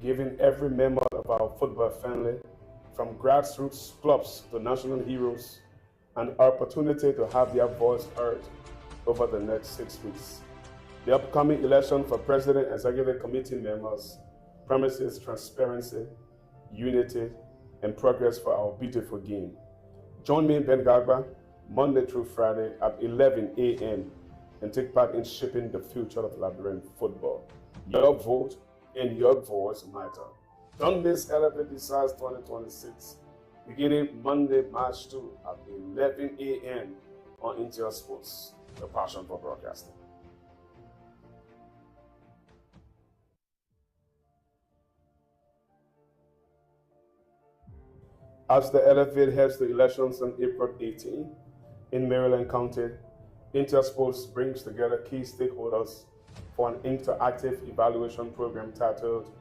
giving every member of our football family, from grassroots clubs to national heroes, an opportunity to have their voice heard over the next 6 weeks. The upcoming election for President and Executive Committee members promises transparency, unity, and progress for our beautiful game. Join me, Ben Gagba, Monday through Friday at 11 a.m. and take part in shaping the future of Liberian football. Your vote and your voice matter. Don't miss Lfa Decides 2026, beginning Monday, March 2 at 11 a.m. on Intel Sports, the passion for broadcasting. As the Lfa heads to elections on April 18 in Maryland County, Intel Sports brings together key stakeholders for an interactive evaluation program titled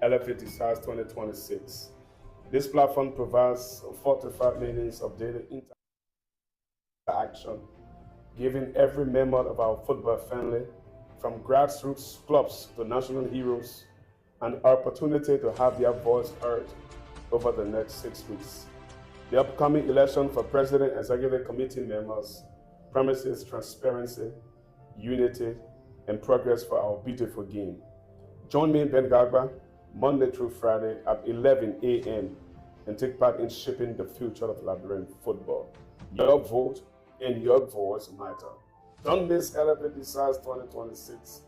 Lfa Decides 2026. This platform provides 45 minutes of daily interaction, giving every member of our football family, from grassroots clubs to national heroes, an opportunity to have their voice heard over the next 6 weeks. The upcoming election for President and Executive Committee members promises transparency, unity, and progress for our beautiful game. Join me, Ben Gagba, Monday through Friday at 11 a.m. and take part in shaping the future of Liberian football. Your vote and your voice matter. Don't miss Lfa Decides 2026,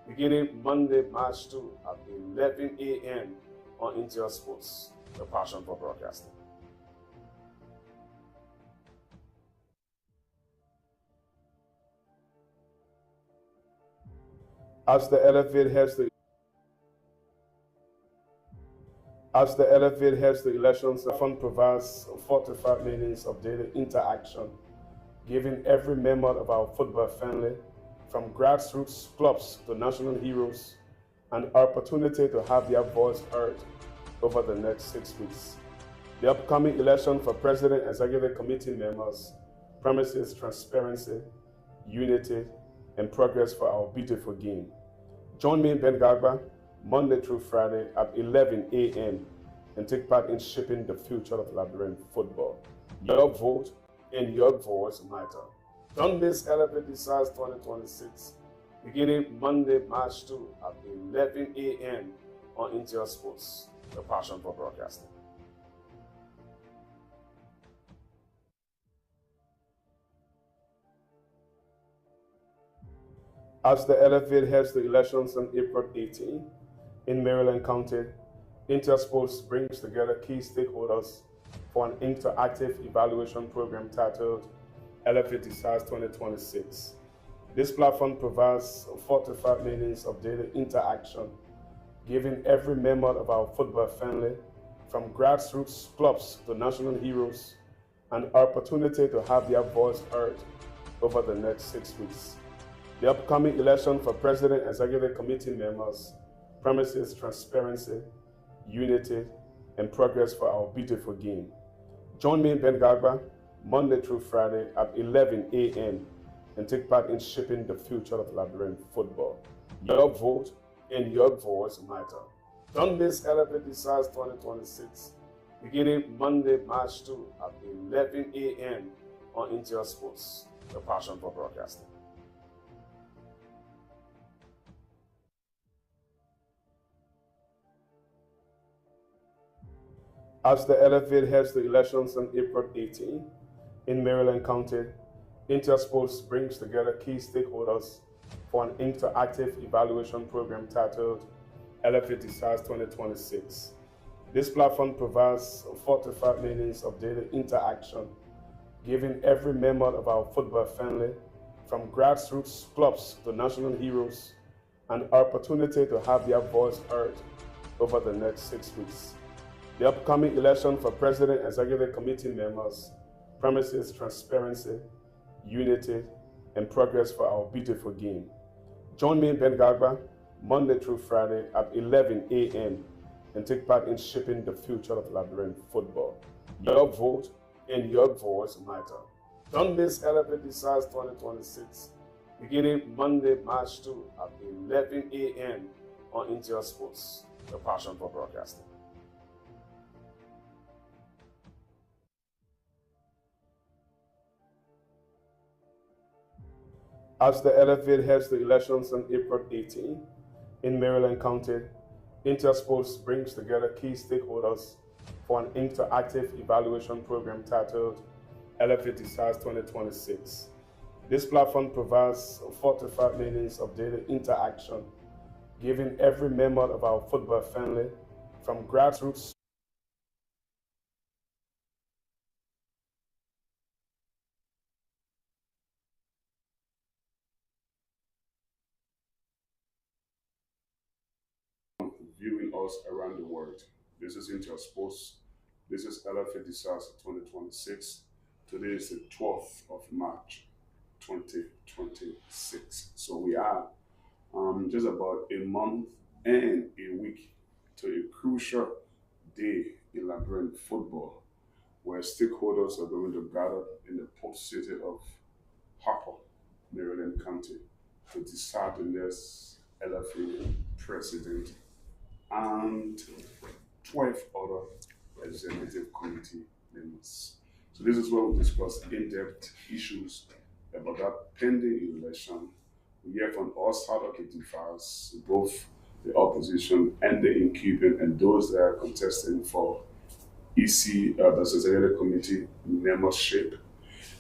beginning Monday, March 2 at 11 a.m. on Intel Sports, the passion for broadcasting. As the Lfa heads to elections, the fund provides 45 minutes of daily interaction, giving every member of our football family, from grassroots clubs to national heroes, an opportunity to have their voice heard over the next 6 weeks. The upcoming election for President and Executive Committee members promises transparency, unity, and progress for our beautiful game. Join me, Ben Gagba, Monday through Friday at 11 a.m. and take part in shaping the future of Liberian football. Your vote and your voice matter. Don't miss Lfa Decides 2026, beginning Monday, March 2 at 11 a.m. on Intel Sports, the passion for broadcasting. As the Lfa heads to elections on April 18 in Maryland County, Intel Sports brings together key stakeholders for an interactive evaluation program titled Lfa Decides 2026. This platform provides 45 minutes of daily interaction, giving every member of our football family, from grassroots clubs to national heroes, an opportunity to have their voice heard over the next 6 weeks. The upcoming election for President and Executive Committee members promises transparency, unity, and progress for our beautiful game. Join me, Ben Gagba, Monday through Friday at 11 a.m. and take part in shaping the future of Liberian football. Your vote and your voice matter. Don't miss Lfa Decides 2026, beginning Monday, March 2 at 11 a.m. on Intel Sports, the passion for broadcasting. As the Lfa heads to elections on April 18 in Maryland County, Intel Sports brings together key stakeholders for an interactive evaluation program titled Lfa Decides 2026. This platform provides 45 minutes of daily interaction, giving every member of our football family, from grassroots clubs to national heroes, an opportunity to have their voice heard over the next 6 weeks. The upcoming election for President and Executive Committee members promises transparency, unity, and progress for our beautiful game. Join me, Ben Gagba, Monday through Friday at 11 a.m. and take part in shaping the future of Liberian football. Your vote and your voice matter. Don't miss Lfa Decides 2026, beginning Monday, March 2 at 11 a.m. on Intel Sports, a passion for broadcasting. As the LFA heads to elections on April 18 in Maryland County, Intersports brings together key stakeholders for an interactive evaluation program titled Lfa Decides 2026. This platform provides 45 minutes of daily interaction, giving every member of our football family, from grassroots viewing us around the world. This is Intersports. This is Lfa Decides 2026. Today is the 12th of March 2026. So we are just about a month and a week to a crucial day in Liberian football, where stakeholders are going to gather in the port city of Harper, Maryland County, to decide the next LFA president and 12 other executive committee members. So this is where we discuss in-depth issues about that pending election. We hear from all sides of the device, both the opposition and the incumbent, and those that are contesting for EC, the Executive Committee membership.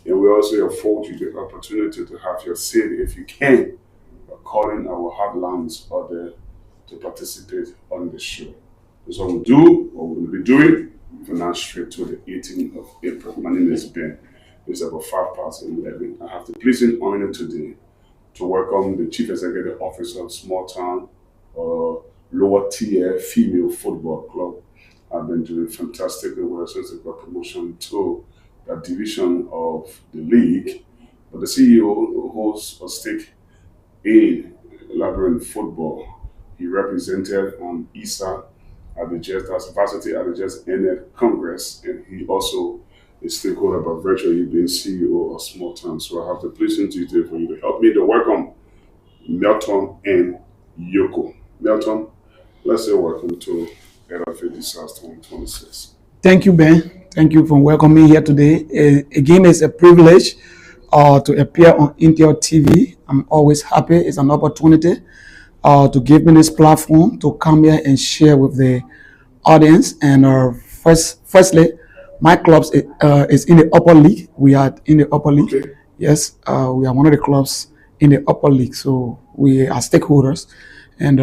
And we also afford you the opportunity to have your say, if you can, calling our hotlines or to participate on the show. That's what we'll do, what we'll be doing from now straight to the 18th of April. My name is Ben. It's about 11:05. I have the pleasing honor today to welcome the Chief Executive Officer of Small Town Lower Tier Female Football Club. I've been doing fantastically well since they got promotion to that division of the league. But the CEO holds a stake in Liberian football. He represented ISA at the Jets, that's varsity at the Jets ended Congress, and he also is stakeholder by virtue of being CEO of Small Town. So I have the pleasing duty for you to help me to welcome Melton and Yoko. Melton, let's say welcome to Lfa Decides 2026. Thank you, Ben. Thank you for welcoming me here today. Again, it's a privilege to appear on Intel TV. I'm always happy. It's an opportunity to give me this platform to come here and share with the audience. And firstly, my club is in the upper league. We are in the upper league. Okay. Yes, we are one of the clubs in the upper league. So we are stakeholders, and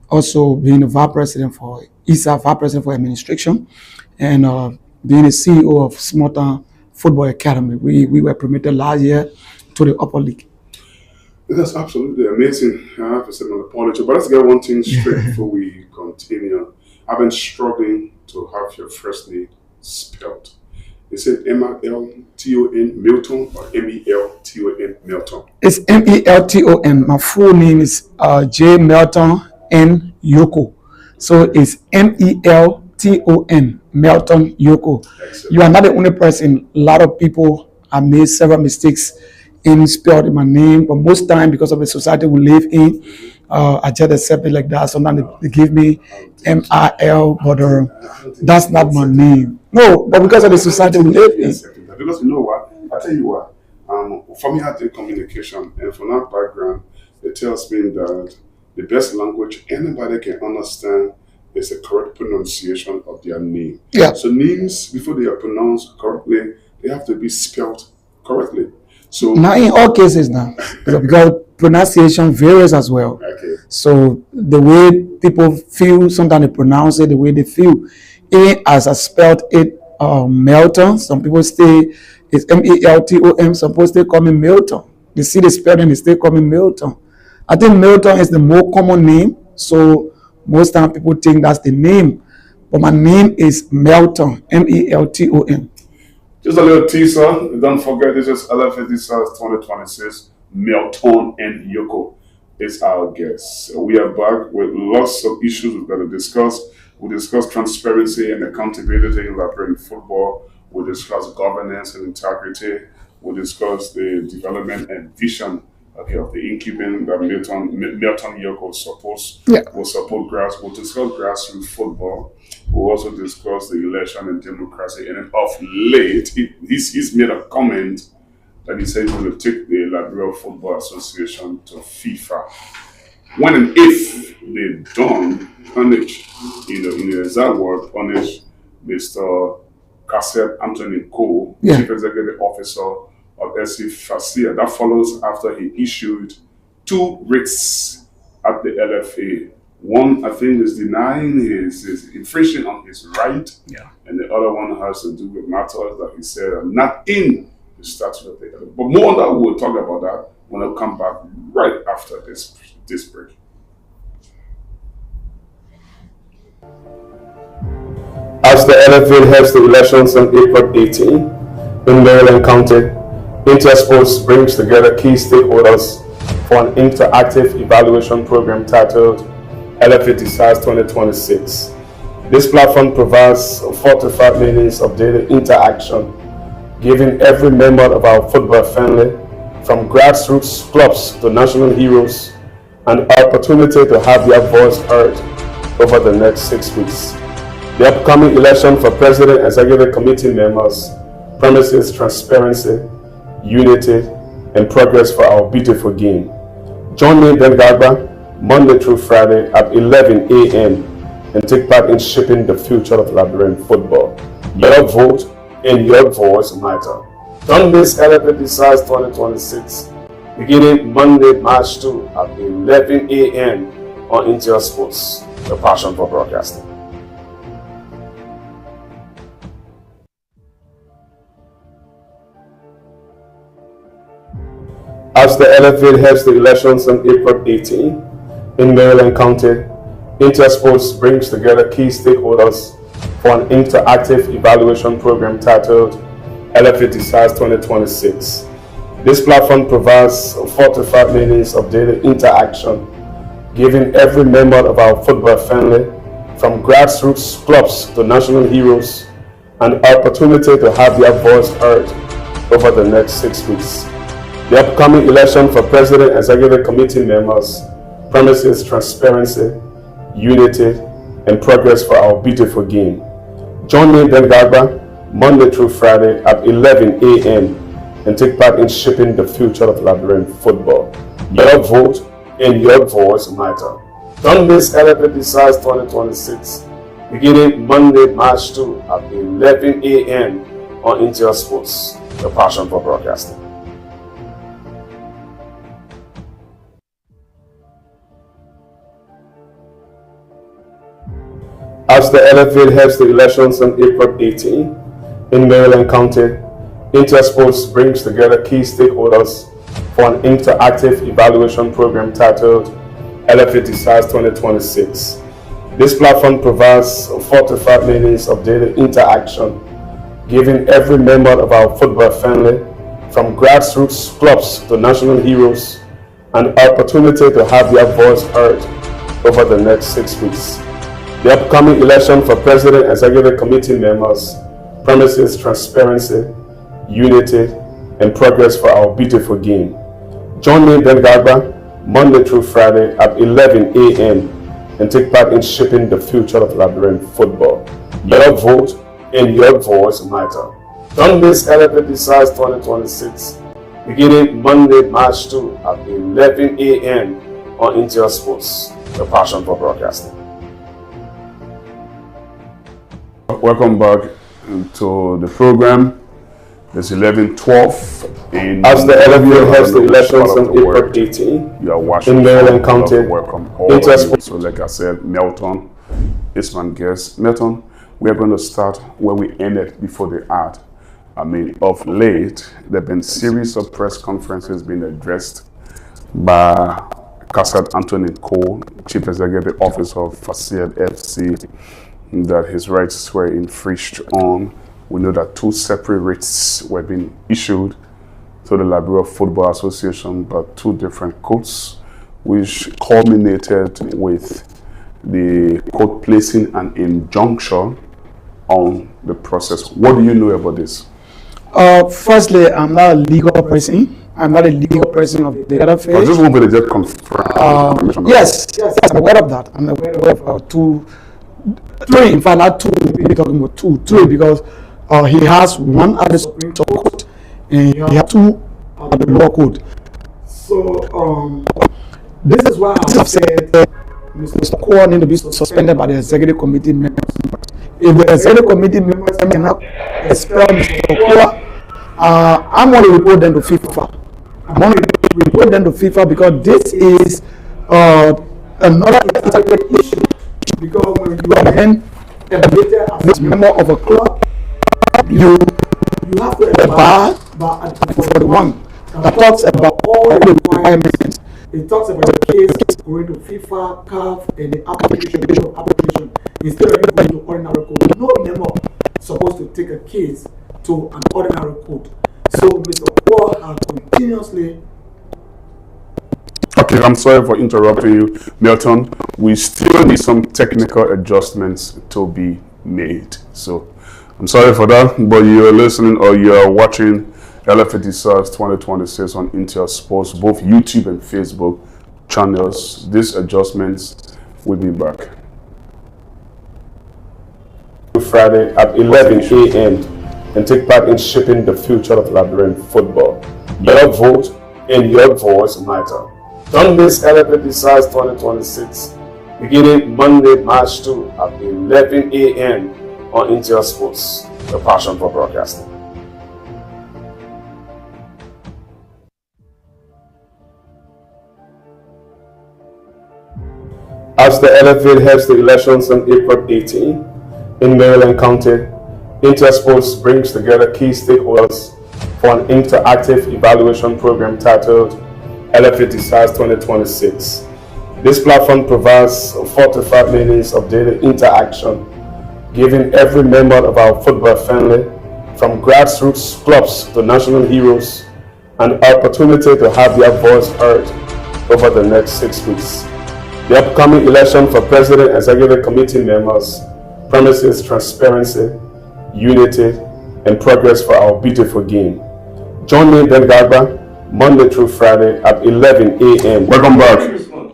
also being the vice president for ISA, vice president for administration, and being the CEO of Small Town Football Academy. We were promoted last year to the upper league. That's absolutely amazing. I have to say my apology, but let's get one thing straight before we continue. I've been struggling to have your first name spelled. Is it Melton Milton or Melton Melton? It's Melton. My full name is J. Melton N. Yoko. So it's Melton Melton Yoko. Excellent. You are not the only person. A lot of people have made several mistakes in spelled in my name, but most time because of the society we live in, I just accept it like that. Sometimes they give me MIL, but that's not my name. No, but because of the society we live in. Because you know what? I tell you what. For me, I did communication, and from that background, it tells me that the best language anybody can understand is the correct pronunciation of their name. Yeah. So names, before they are pronounced correctly, they have to be spelled correctly. So now in all cases now, because pronunciation varies as well. Okay. So the way people feel, sometimes they pronounce it the way they feel. Even as I spelled it, Melton, some people say it's Melton, some people still call me Milton. They see the spelling, they still call me Milton. I think Milton is the more common name, so most time people think that's the name. But my name is Melton, Melton. Just a little teaser. Don't forget, this is Lfa Decides 2026. Melton and Yoko is our guest. We are back with lots of issues we've got to discuss. We discuss transparency and accountability in Liberian football. We discuss governance and integrity. We discuss the development and vision okay, of the incumbent that Milton Yoko will support we'll discuss grassroots football. We'll also discuss the election and democracy. And then of late, he's made a comment that he said he will take the Liberia Football Association to FIFA. When and if they don't punish, in the exact word, punish Mr. Cassette Anthony Cole, Chief Executive Officer of Lfa Decides. That follows after he issued 2 writs at the LFA. One, I think, is denying his infringing on his right, and the other one has to do with matters that he said are not in the statute of the LFA. But more on that, we'll talk about that when I come back right after this break. As the LFA heads the elections on April 18 in Maryland County, Intersports brings together key stakeholders for an interactive evaluation program titled Lfa Decides 2026. This platform provides 4 to 5 minutes of daily interaction, giving every member of our football family, from grassroots clubs to national heroes, an opportunity to have their voice heard over the next 6 weeks. The upcoming election for President and Executive Committee members promises transparency, unity, and progress for our beautiful game. Join me, Ben Garba, Monday through Friday at 11 a.m. and take part in shaping the future of Liberian football. Your vote and your voice matter. Don't miss Lfa Decides 2026, beginning Monday, March 2 at 11 a.m. on Intel Sports, the passion for broadcasting. As the LFA heads the elections on April 18 in Maryland County, Intersports brings together key stakeholders for an interactive evaluation program titled Lfa Decides 2026. This platform provides 4 to 5 minutes of daily interaction, giving every member of our football family, from grassroots clubs to national heroes, an opportunity to have their voice heard over the next 6 weeks. The upcoming election for President and Executive Committee members promises transparency, unity, and progress for our beautiful game. Join me, Ben Garba, Monday through Friday at 11 a.m. and take part in shaping the future of Liberian football. Your vote and your voice matter. Don't miss Lfa Decides 2026, beginning Monday, March 2 at 11 a.m. on Intel Sports, the passion for broadcasting. As the LFA heads the elections on April 18 in Maryland County, Intersports brings together key stakeholders for an interactive evaluation program titled Lfa Decides 2026. This platform provides 4 to 5 minutes of daily interaction, giving every member of our football family, from grassroots clubs to national heroes, an opportunity to have their voice heard over the next 6 weeks. The upcoming election for President and Executive Committee members promises transparency, unity, and progress for our beautiful game. Join me, Ben Garba, Monday through Friday at 11 a.m. and take part in shaping the future of Liberian football. Your vote and your voice matter. Don't miss Lfa Decides 2026, beginning Monday, March 2 at 11 a.m. on Intel Sports, the passion for broadcasting. Welcome back to the program. It's 11:12 in as the LFA heads the elections on April 18 you are watching in Maryland County. Welcome all. So like I said, Melton is my guest. Melton, we are going to start where we ended before the ad. I mean, of late, there have been a series of press conferences being addressed by Cassette Anthony Cole, Chief Executive Officer of Facade FC, that his rights were infringed on. We know that 2 separate writs were being issued to the Liberia Football Association by 2 different courts, which culminated with the court placing an injunction on the process. What do you know about this? Firstly, I'm not a legal person. I'm not a legal person of the LFA. This won't be the jet confirmed. Yes, I'm aware of that. I'm aware of three, in fact, not two, we're talking about three, because he has one at the Supreme Court and he has two at the law court. So, this is why I've said Mr. Kwon needs to be suspended by the executive committee members. If the executive committee members cannot expel Mr. Kwon, I'm going to report them to FIFA. I'm going to report them to FIFA because this is another integrated issue. Because when you are then elevated as a member of a club, you have to abide by Article 41 that talks about all the requirements. It talks about the case going to FIFA, CAF, and the application. Instead of you going to ordinary court, no member is supposed to take a case to an ordinary court. So Mr. Kwon has continuously. Okay, I'm sorry for interrupting you, Milton. We still need some technical adjustments to be made. So I'm sorry for that, but you are listening or you are watching Lfa Decides 2026 on Intel Sports, both YouTube and Facebook channels. These adjustments will be back. Friday at 11 a.m. and take part in shaping the future of Liberian football. Your vote and your voice matter. Don't miss Lfa Decides 2026 beginning Monday, March 2 at 11 a.m. on Intel Sports, the passion for broadcasting. As the Lfa heads the elections on April 18 in Maryland County, Intel Sports brings together key stakeholders for an interactive evaluation program titled Lfa Decides 2026. This platform provides 45 minutes of daily interaction, giving every member of our football family, from grassroots clubs to national heroes, an opportunity to have their voice heard over the next 6 weeks. The upcoming election for President and Executive Committee members promises transparency, unity, and progress for our beautiful game. Join me, Ben Garba, Monday through Friday at 11 a.m. Welcome back.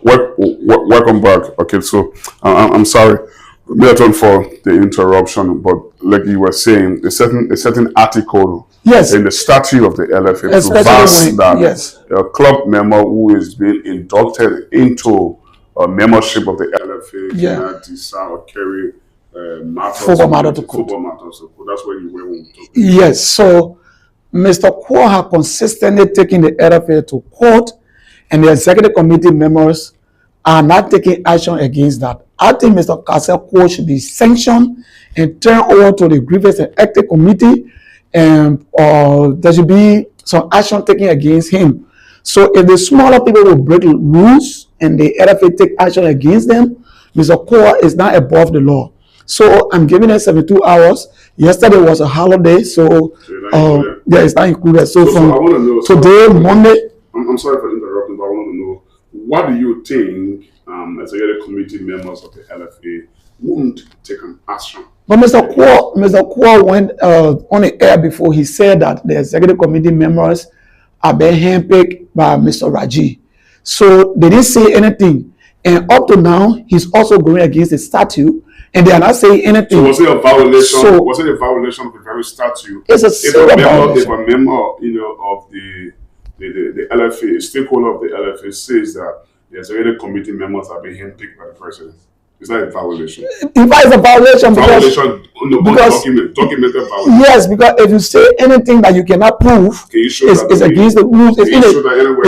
Welcome back. Okay, so I'm sorry, Milton, for the interruption, but like you were saying, a certain article in the statute of the LFA provides that a club member who is being inducted into a membership of the LFA cannot decide or carry football matters. So that's where you were. Yes, so Mr. Kwon has consistently taken the LFA to court, and the executive committee members are not taking action against that. I think Mr. Kwon should be sanctioned and turned over to the Grievance and Ethics Committee, and there should be some action taken against him. So if the smaller people will break the rules and the LFA take action against them, Mr. Kwon is not above the law. So I'm giving them 72 hours. Yesterday was a holiday, so it's not included. So from today, Monday. I'm sorry for interrupting, but I want to know, what do you think executive committee members of the LFA won't take an action? But Mr. Kwon went on the air before. He said that the executive committee members are being handpicked by Mr. Raji. So they didn't say anything. And up to now, he's also going against the statute, and they are not saying anything. So was it a violation? Was it a violation of the very statute? It's a violation. If a member, of the LFA, a stakeholder of the LFA, says that the executive committee members are being handpicked by the president, is that a violation? In fact, it's a violation because documented violation. Yes, because if you say anything that you cannot prove, it's against the rules. It's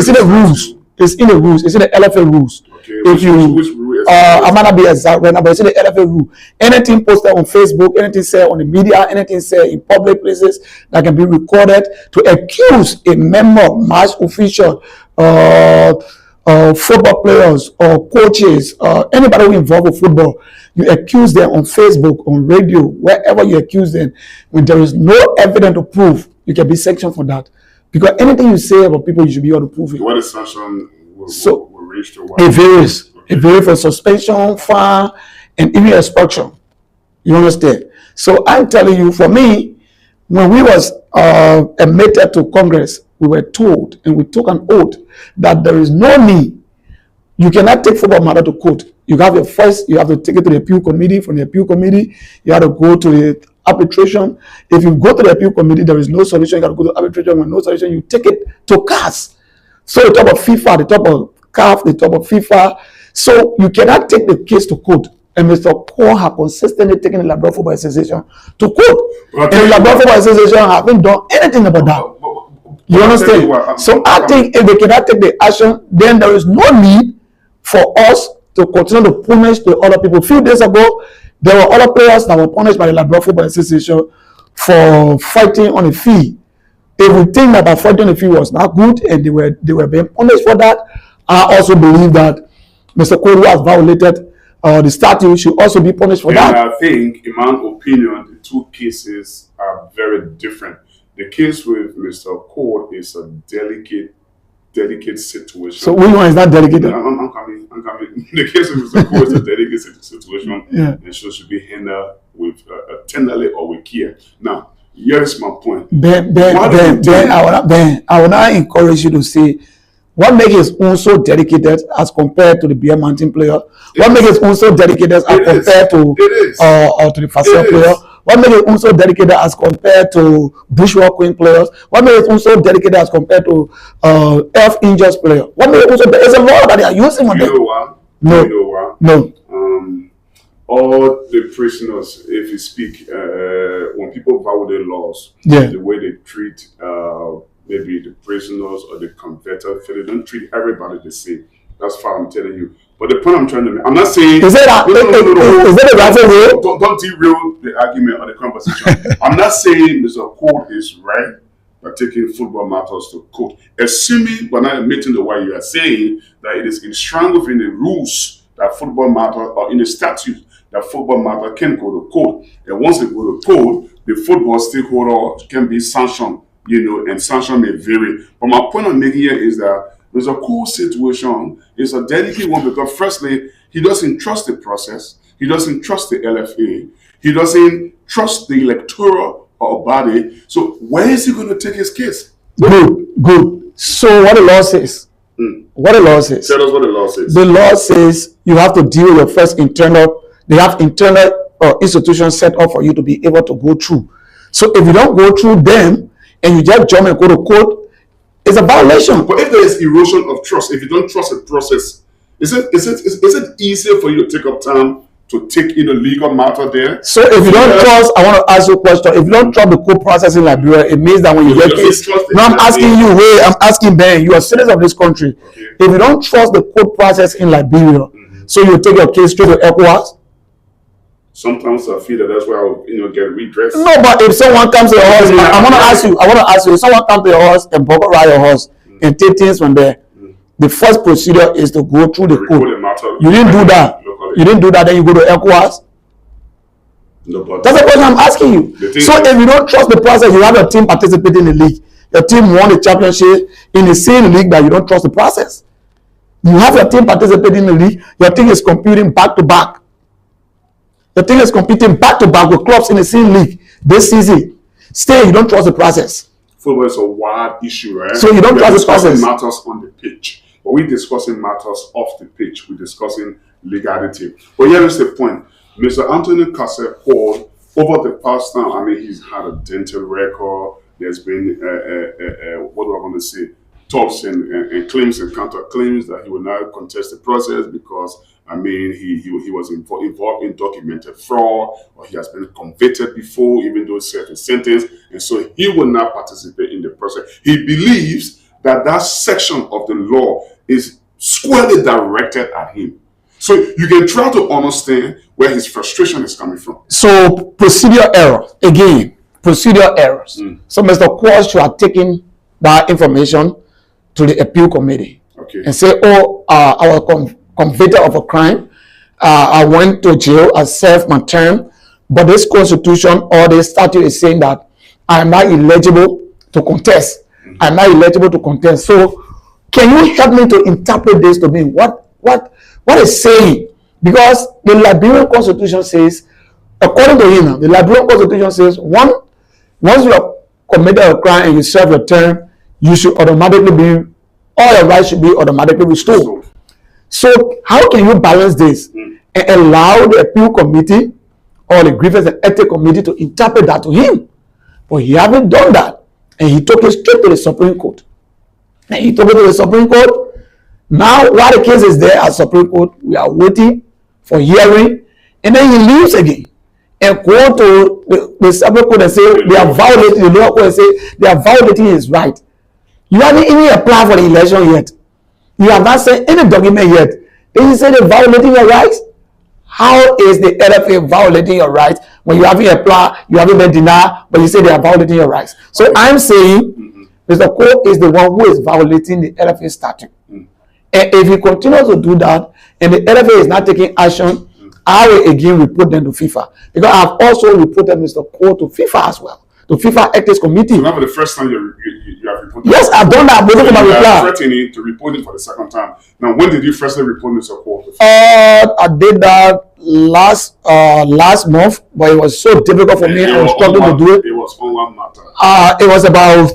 in the rules. It's in the rules. It's in the LFA rules. Okay. If I might not be exact right now, but it's in the LFA rule. Anything posted on Facebook, anything said on the media, anything said in public places that can be recorded to accuse a member, match official, football players or coaches, anybody who involved with football, you accuse them on Facebook, on radio, wherever you accuse them, when there is no evidence to prove, you can be sanctioned for that. Because anything you say about people, you should be able to prove it. What is sanction will reach to what? It varies. It varies for suspension, fine, and even expulsion. You understand? So I'm telling you, for me, when we was admitted to Congress, we were told and we took an oath that there is no need. You cannot take football matter to court. You have you have to take it to the appeal committee. From the appeal committee, you have to go to the arbitration. If you go to the appeal committee, there is no solution. You got to go to arbitration. With no solution, you take it to CAS. So the top of FIFA, the top of CAF, the top of FIFA. So you cannot take the case to court. And Mr. Cole has consistently taken the Labrador Football Association to court. And the Labrador Football Association haven't done anything about that. You understand? So I think if they cannot take the action, then there is no need for us to continue to punish the other people. A few days ago, there were other players that were punished by the Labrador Football Association for fighting on a fee. If we think that the fighting on a fee was not good and they were being punished for that, I also believe that Mr. Cole, who has violated the statute, should also be punished for that. I think, in my opinion, the two cases are very different. The case with Mr. Cole is a delicate situation. So which one is not delicate? I'm coming. The case with Mr. Cole is a delicate situation, and so should be handled with tenderly or with care. Now, here's my point. Ben, I will not encourage you to say what makes his own so dedicated as compared to the Beer Mountain player. What makes his own so dedicated as compared to the Facel player. What makes his own so dedicated as compared to Bushwalk Queen players? What makes his own so dedicated as compared to Elf Angels player? What makes his own there's a law that they are using on them. No. All the prisoners, if you speak, when people violate laws, the way they treat maybe the prisoners or the converted, they don't treat everybody the same. That's what I'm telling you. But the point I'm trying to make, I'm not saying is that a right way? Don't derail the argument or the conversation. I'm not saying Mr. Cole is right by taking football matters to court. Assuming we're not admitting the way you are saying that it is enshrined within the rules that football matter or in the statute that football matter can go to court. And once they go to court, the football stakeholder can be sanctioned, and sanction may vary. But my point I'm making here is that there's a cool situation. It's a delicate one because firstly, he doesn't trust the process. He doesn't trust the LFA. He doesn't trust the electoral body. So where is he going to take his case? Good. So what the law says? What the law says? Tell us what the law says. The law says you have to deal with your first internal. They have internal institutions set up for you to be able to go through. So if you don't go through them and you just jump and go to court, it's a violation. But if there is erosion of trust, if you don't trust the process, is it easier for you to take up time to take in a legal matter there? So if you don't trust, I want to ask you a question. If you don't trust the court process in Liberia, it means that when you get case. No, I'm asking you. Wait, I'm asking Ben. You are citizens of this country. Okay. If you don't trust the court process in Liberia, so you take your case straight to ECOWAS. Sometimes I feel that's where I'll get redressed. No, but if someone comes to your house, I want to ask you. If someone comes to your house and bubble ride your horse and take things from there, the first procedure is to go through the court. You didn't do that. You didn't do that. Then you go to ECOWAS. No, but that's the question I'm asking you. So if you don't trust the process, you have your team participating in the league. Your team won the championship in the same league, but you don't trust the process. You have your team participating in the league. Your team is competing back to back. The team is competing back to back with clubs in the same league this season. Still, you don't trust the process. Football is a wide issue, right? So you don't trust the process. We're discussing matters on the pitch, but we're discussing matters off the pitch. We're discussing legality. But here is the point. Mr. Anthony Cassett Hall, over the past time, I mean, he's had a dental record. There's been, what do I want to say, talks and claims and counterclaims that he will now contest the process because I mean, he was involved in documented fraud, or he has been convicted before, even though he served a sentence, and so he will not participate in the process. He believes that section of the law is squarely directed at him. So you can try to understand where his frustration is coming from. So procedural errors, again, procedural errors. So Mr. Quash should have taken that information to the appeal committee and say, I was convicted of a crime. I went to jail. I served my term. But this constitution or this statute is saying that I am not eligible to contest. I'm not eligible to contest. So can you help me to interpret this to me? What is saying? Because the Liberian constitution says, according to him, the Liberian constitution says once you have committed a crime and you serve your term, you should automatically be, all your rights should be automatically restored. So how can you balance this and allow the appeal committee or the grievance and ethics committee to interpret that to him? But he haven't done that, and he took it straight to the Supreme Court. And he took it to the Supreme Court. Now, while the case is there at Supreme Court, we are waiting for hearing, and then he leaves again and go to the Supreme Court and say they are violating the lower court and say they are violating his right. You haven't even applied for the election yet. You have not sent any document yet. Then you say they're violating your rights. How is the LFA violating your rights when you haven't applied, you haven't been denied, but you say they are violating your rights? So I'm saying Mr. Cole is the one who is violating the LFA statute. And if he continues to do that, and the LFA is not taking action, I will again report them to FIFA. Because I have also reported Mr. Cole to FIFA as well, to FIFA Ethics Committee. So now for the first time you have reported. Yes, I've done that. So you are threatening to report him for the second time. Now, when did you first report Mr. Cole? I did that last month, but it was so difficult for me. I was struggling to do it. It was on one matter. It was about,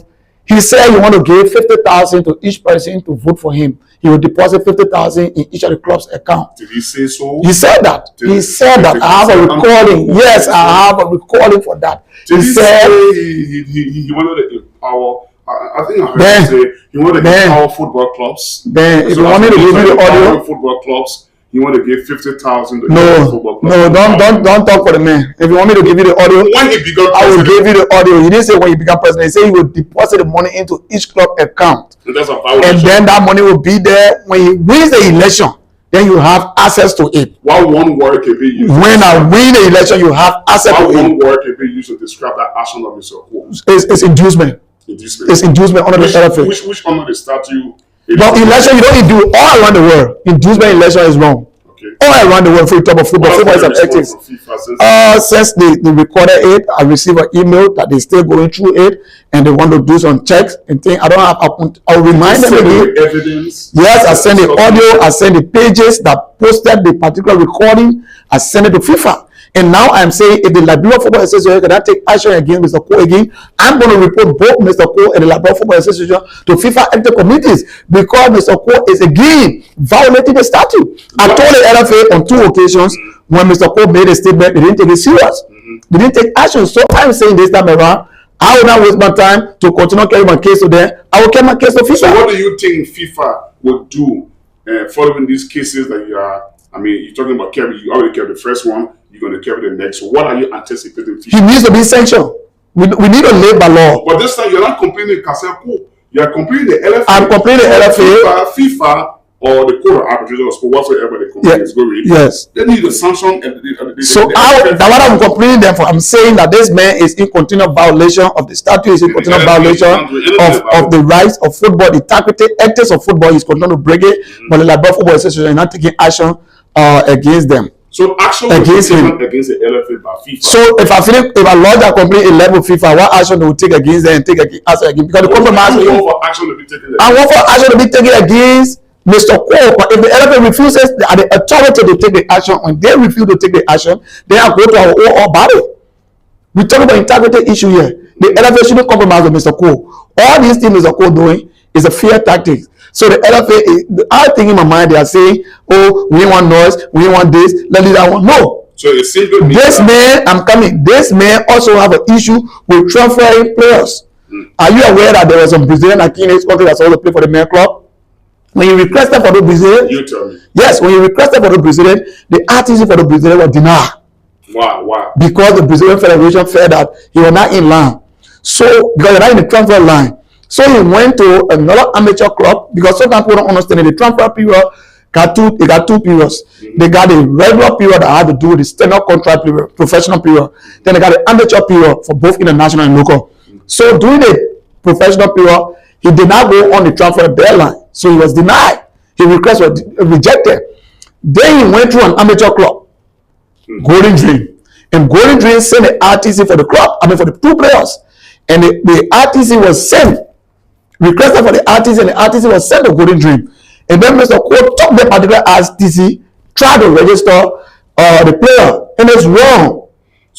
he said he want to give 50,000 to each person to vote for him. He will deposit 50,000 in each of the club's account. Did he say so? He said that. He said that. I have a recording. Yes, I have a recording for that. Did he said he wanted to empower. I think I heard him say he wanted to empower football clubs. If you want me to give you the audio, football clubs. You want to give 50,000 to football clubs. No, don't talk for the man. If you want me to give you the audio, when he became president, I will give you the audio. He didn't say when he became president. He said he will deposit the money into each club account. And that's a violation. And then that money will be there when he wins the election. Then you have access to it. What one word can be used? When I win the election, you have access to it. What one word can be used to describe that action of Mr. Cole? It's inducement. It's inducement under the LFA. Which under the statute? But election, you don't do all around the world. Inducement election is wrong. Okay. All around the world for the top of football. Football is objective. Since they recorded it, I received an email that they're still going through it and they want to do some checks and things. I don't have. I'll remind them again. Evidence. Yes, I sent the audio. I sent the pages that posted the particular recording. I sent it to FIFA. And now I'm saying if the Liberia Football Association cannot take action against Mr. Cole again, I'm going to report both Mr. Cole and the Liberia Football Association to FIFA ethics committees because Mr. Cole is again violating the statute. I told the LFA on 2 occasions when Mr. Cole made a statement, they didn't take it serious. They didn't take action. So I'm saying this time around, I will not waste my time to continue carrying my case to them. I will carry my case to FIFA. So what do you think FIFA would do following these cases that you are? I mean, you're talking about carry. You already carried the first one. You're going to carry the next. So what are you anticipating? FIFA? He needs to be sanctioned. We need to live by law. But this time you're not complaining Kaseko. You're complaining the LFA. I'm complaining the LFA. FIFA or the court of arbitration or whatsoever the complaint is going. Yes. They need to sanction. So that's what I'm complaining them for. I'm saying that this man is in continual violation of the statute. Is in continual violation of the rights of football, the integrity, ethics of football. He's continuing to break it, but the Liberia Football Association is not taking action against them. So action against him against the LFA by FIFA. So if I lodge a complaint in level FIFA, what action they will take against them and take action against? Because the compromise. I want for action to be taken. I want for action to be taken against Mr. Cole. But if the LFA refuses, the authority to take the action, when they refuse to take the action, then I go to our own body. We talk about integrity issue here. The LFA shouldn't compromise with Mr. Cole. All these things Mr. Cole doing is a fear tactic. So the LFA, I think in my mind they are saying, "Oh, we want noise, we want this, let it that one." No. So it seems to me this man, I'm coming. This man also have an issue with transferring players. Are you aware that there was some Brazilian Aquinas country that's supposed to play for the main club? When you requested for the Brazilian, you tell me. Yes, when you requested for the Brazilian, the RTC for the Brazilian was denied. Why? Because the Brazilian Federation felt that he was not in line. So because you're not in the transfer line. So he went to another amateur club because some people don't understand it. The transfer period got two periods. They got a regular period that had to do with the standard contract period, professional period. Then they got an amateur period for both international and local. So during the professional period, he did not go on the transfer deadline. So he was denied. His request was rejected. Then he went to an amateur club, Golden Dream. And Golden Dream sent the RTC for the club, for the 2 players. And the RTC was sent. Requested for the RTC, and the RTC was sent to Golden Dream. And then Mr. Cole took the particular RTC, tried to register the player, and it's wrong.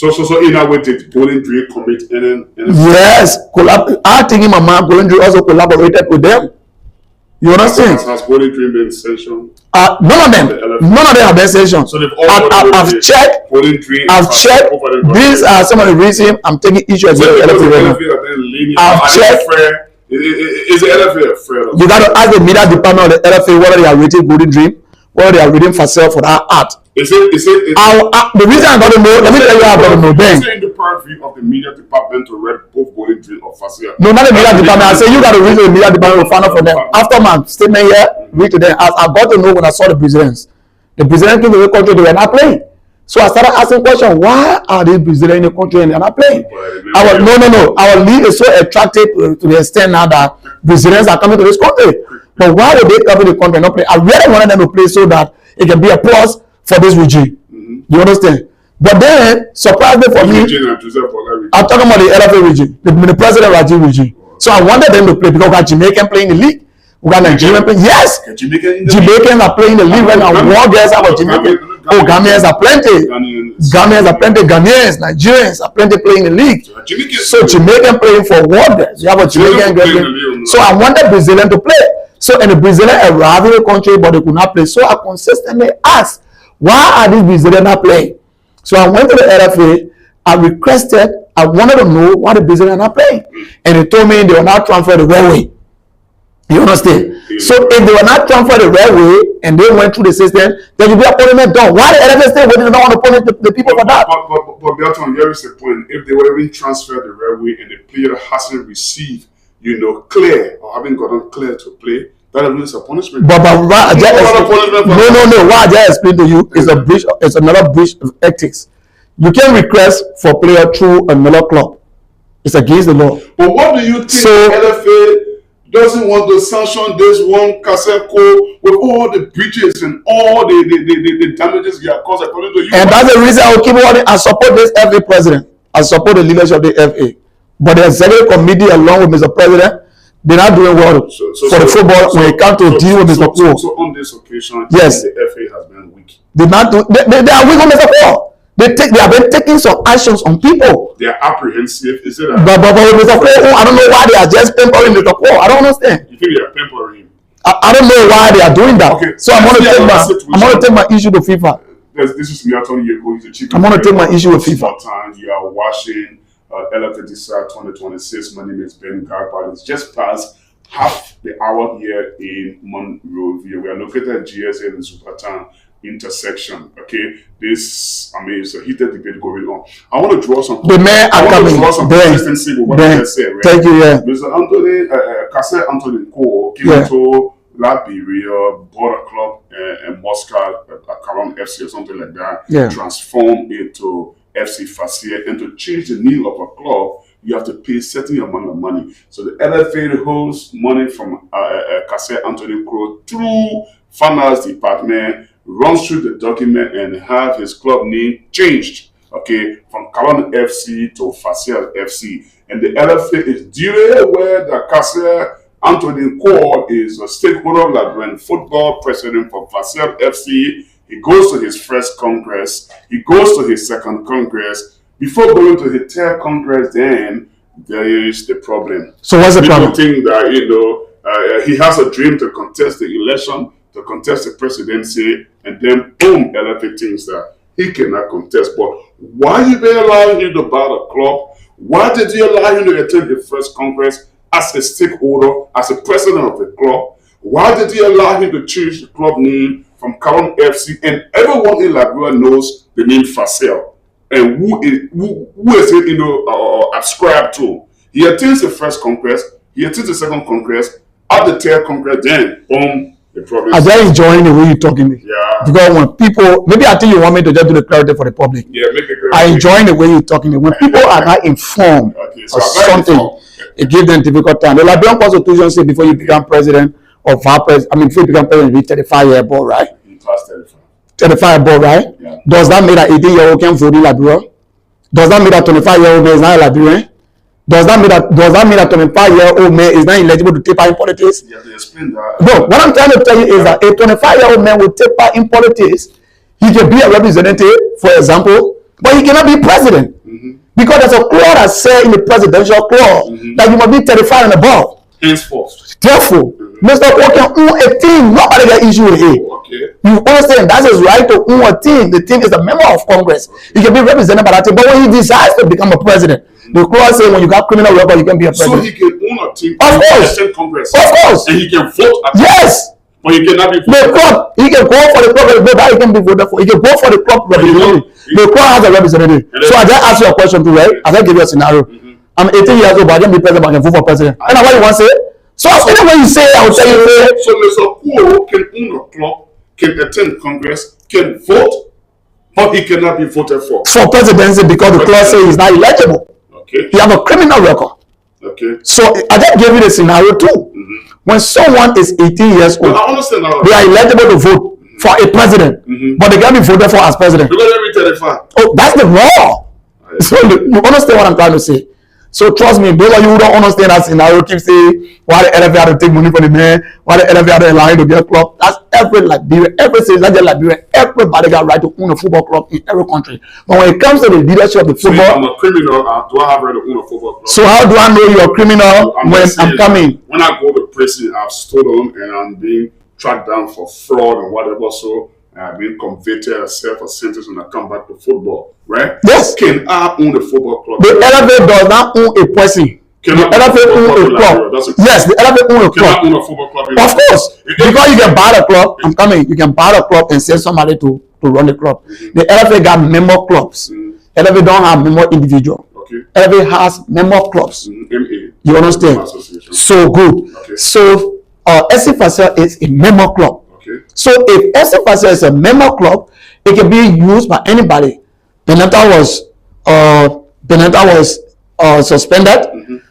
So in that way, did Golden Dream commit any Yes, I think my man Golden Dream also collaborated with them. You understand? Has Golden Dream been sanctioned? None of them have been sanctioned. So they've all I've checked. Golden Dream. I've checked. These are some of the reasons I'm taking issue with the LFA. I've checked. Is the LFA afraid of? You got to ask the media department of the LFA whether they are rating Golden Dream, whether they are rating for sale for that art. Is it the reason I got to know, let me tell you how I got to know then. Is it in the purview of the media department to read both Golden Dream or Fasia? No, not the media department. I say you got to read the media department to find out for them. After my statement here, read to them. I got to know when I saw the presidents. The president came to the country, they were not playing. So I started asking questions, why are they president in the country and they're not playing? No. Our league is so attractive to the extent now that presidents are coming to this country. But why would they come to the country and not play? I really wanted them to play so that it can be a plus for this regime. You understand? But then, surprisingly for me, I'm talking about the LFA regime, the president regime. So I wanted them to play because we got Jamaican playing in the league. We got Nigerian playing. Yes, Jamaicans are playing the league right now. War girls are Jamaican. Ghanaians are plenty. Ghanaians, Nigerians are plenty playing the league. So Jamaican playing for war girls. You have a Jamaican girl. So I wanted Brazilian to play. So and the Brazilian arrived in the country, but they could not play. So I consistently asked, why are these Brazilians not playing? So I went to the LFA. I requested. I wanted to know why the Brazilians are not playing, and they told me they were not transferred the railway. You understand? So if they were not transferred the railway and they went through the system, there will be a punishment done. Why the LFA still waiting? They don't want to punish the people for that. But Belton, here is the point. If they were even transferred the railway and the player hasn't received, clear or haven't gotten clear to play, that is a punishment. But what I just explained to you is a breach. It's another breach of ethics. You can request for player through another club. It's against the law. But what do you think the LFA doesn't want to sanction this one Kaseko with all the breaches and all the damages he has caused according to you? And that's the reason I will keep on. I support this FA president. I support the leadership of the FA. But the executive committee, along with Mr. President, they're not doing well for the football when it comes to deal with Mr. Paul. So on this occasion, yes, the FA has been weak. They are weak on Mr. Paul. They have been taking some actions on people. They are apprehensive. Is it? But Mr. Paul, I don't know why they are just pampering Mr. Paul. I don't understand. You think they are pampering him? I don't know why they are doing that. Okay. So I'm going to take my issue to FIFA. This is Milton Yeko. He's the chief. I'm going to take my issue with FIFA. You are watching Lfa Decides 2026. My name is Ben Garba. It's just past half the hour here in Monrovia. We are located at GSA in the Supertown intersection. Okay, it's a heated debate going on. I want to draw some. The men are coming. Consistency with what you just said, right? Thank you. Yeah. Mr. Anthony Cole came to Liberia, bought a club in Moscow, Karan FC or something like that. Yeah. Transformed into FC Fasia, and to change the name of a club, you have to pay a certain amount of money. So the LFA holds money from Anthony Crow through finance department, runs through the document and have his club name changed, okay, from Karan FC to Fasia FC. And the LFA is duly aware that Anthony Crow is a stakeholder Liberian football president for Fasia FC. He goes to his first congress. He goes to his second congress. Before going to his third congress, then there is the problem. So what's the problem? People think that he has a dream to contest the election, to contest the presidency, and then boom, LFA thinks that he cannot contest. But why did they allow him to buy the club? Why did you allow him to attend the first congress as a stakeholder, as a president of the club? Why did you allow him to change the club name from Karan FC? And everyone in Liberia knows the name Fasel. And who is it, ascribed to? He attends the first congress, he attends the second congress, at the third congress, then boom, the problem. I'm very enjoying the way you're talking. Yeah. Because when people, maybe I think you want me to just do the clarity for the public. Yeah, make it clear. I enjoy the way you're talking. When people are not informed of something, it gives them difficult time. The Liberian Constitution says before you become president or vice president, before you become president, you be 35-year old, right? Past 35. 35-year old, right? Yeah. Does that mean that 18-year-old can vote in Liberia? Does that mean that 25-year-old man is not a Liberian? Does that mean that 25-year-old man is not eligible to take part in politics? You have to explain that. No, what I'm trying to tell you is that a 25-year-old man will take part in politics. He can be a representative, for example, but he cannot be president. Because there's a clause that says in the presidential clause that you must be 35 and above. Henceforth. Therefore, Mr. Kwok can own a team. Nobody can issue a. Okay. You understand? That's his right to own a team. The team is a member of Congress. He can be represented by that team. But when he decides to become a president, the clause says when you got criminal record, you can be a president. So he can own a team. Of course. Congress. Of course. And he can vote. Yes. But he cannot be the club. He can go for the club. He can be voted for. He can go for the club representative. The club has a representative. So I just ask you a question too, right? I just give you a scenario. I'm 18 years old, but I can be president. But I can vote for president. And what you want to say? So anyway you say, I will tell you. So Mr. Kwok can own a club, can attend Congress, can vote, but he cannot be voted for presidency because the clause says he's not eligible. Okay. He have a criminal record. Okay. So I just gave you the scenario too. When someone is 18 years old, I understand now. They are eligible to vote for a president, but they can't be voted for as president. Because every 35. Oh, that's the law. So you understand what I'm trying to say? So trust me, those of you who don't understand that scenario keep saying why the LFA had to take money from the man, why the LFA had to allow him to get a club. That's every Liberia, every city, not just Liberia, everybody got right to own a football club in every country. But when it comes to the leadership of the football, so I'm a criminal. Do I have right to own a football club? So how do I know you're a criminal I'm coming? When I go to prison, I've stolen and I'm being tracked down for fraud and whatever. So I've been convicted, I serve a sentence, and I come back to football. Right? Yes. Can I own the football club? The LFA does not own a person. The LFA own a club. Yes, the LFA own a club. Can I own a football club? Of course. Because you can buy the club, I'm coming. You can buy the club and send somebody to run the club. The LFA got member clubs. LFA don't have member individual. Okay. LFA has member clubs. You understand? So good. Okay. So SC Facel is a member club. Okay. So if SC Facel is a member club, it can be used by anybody. Benetta was suspended.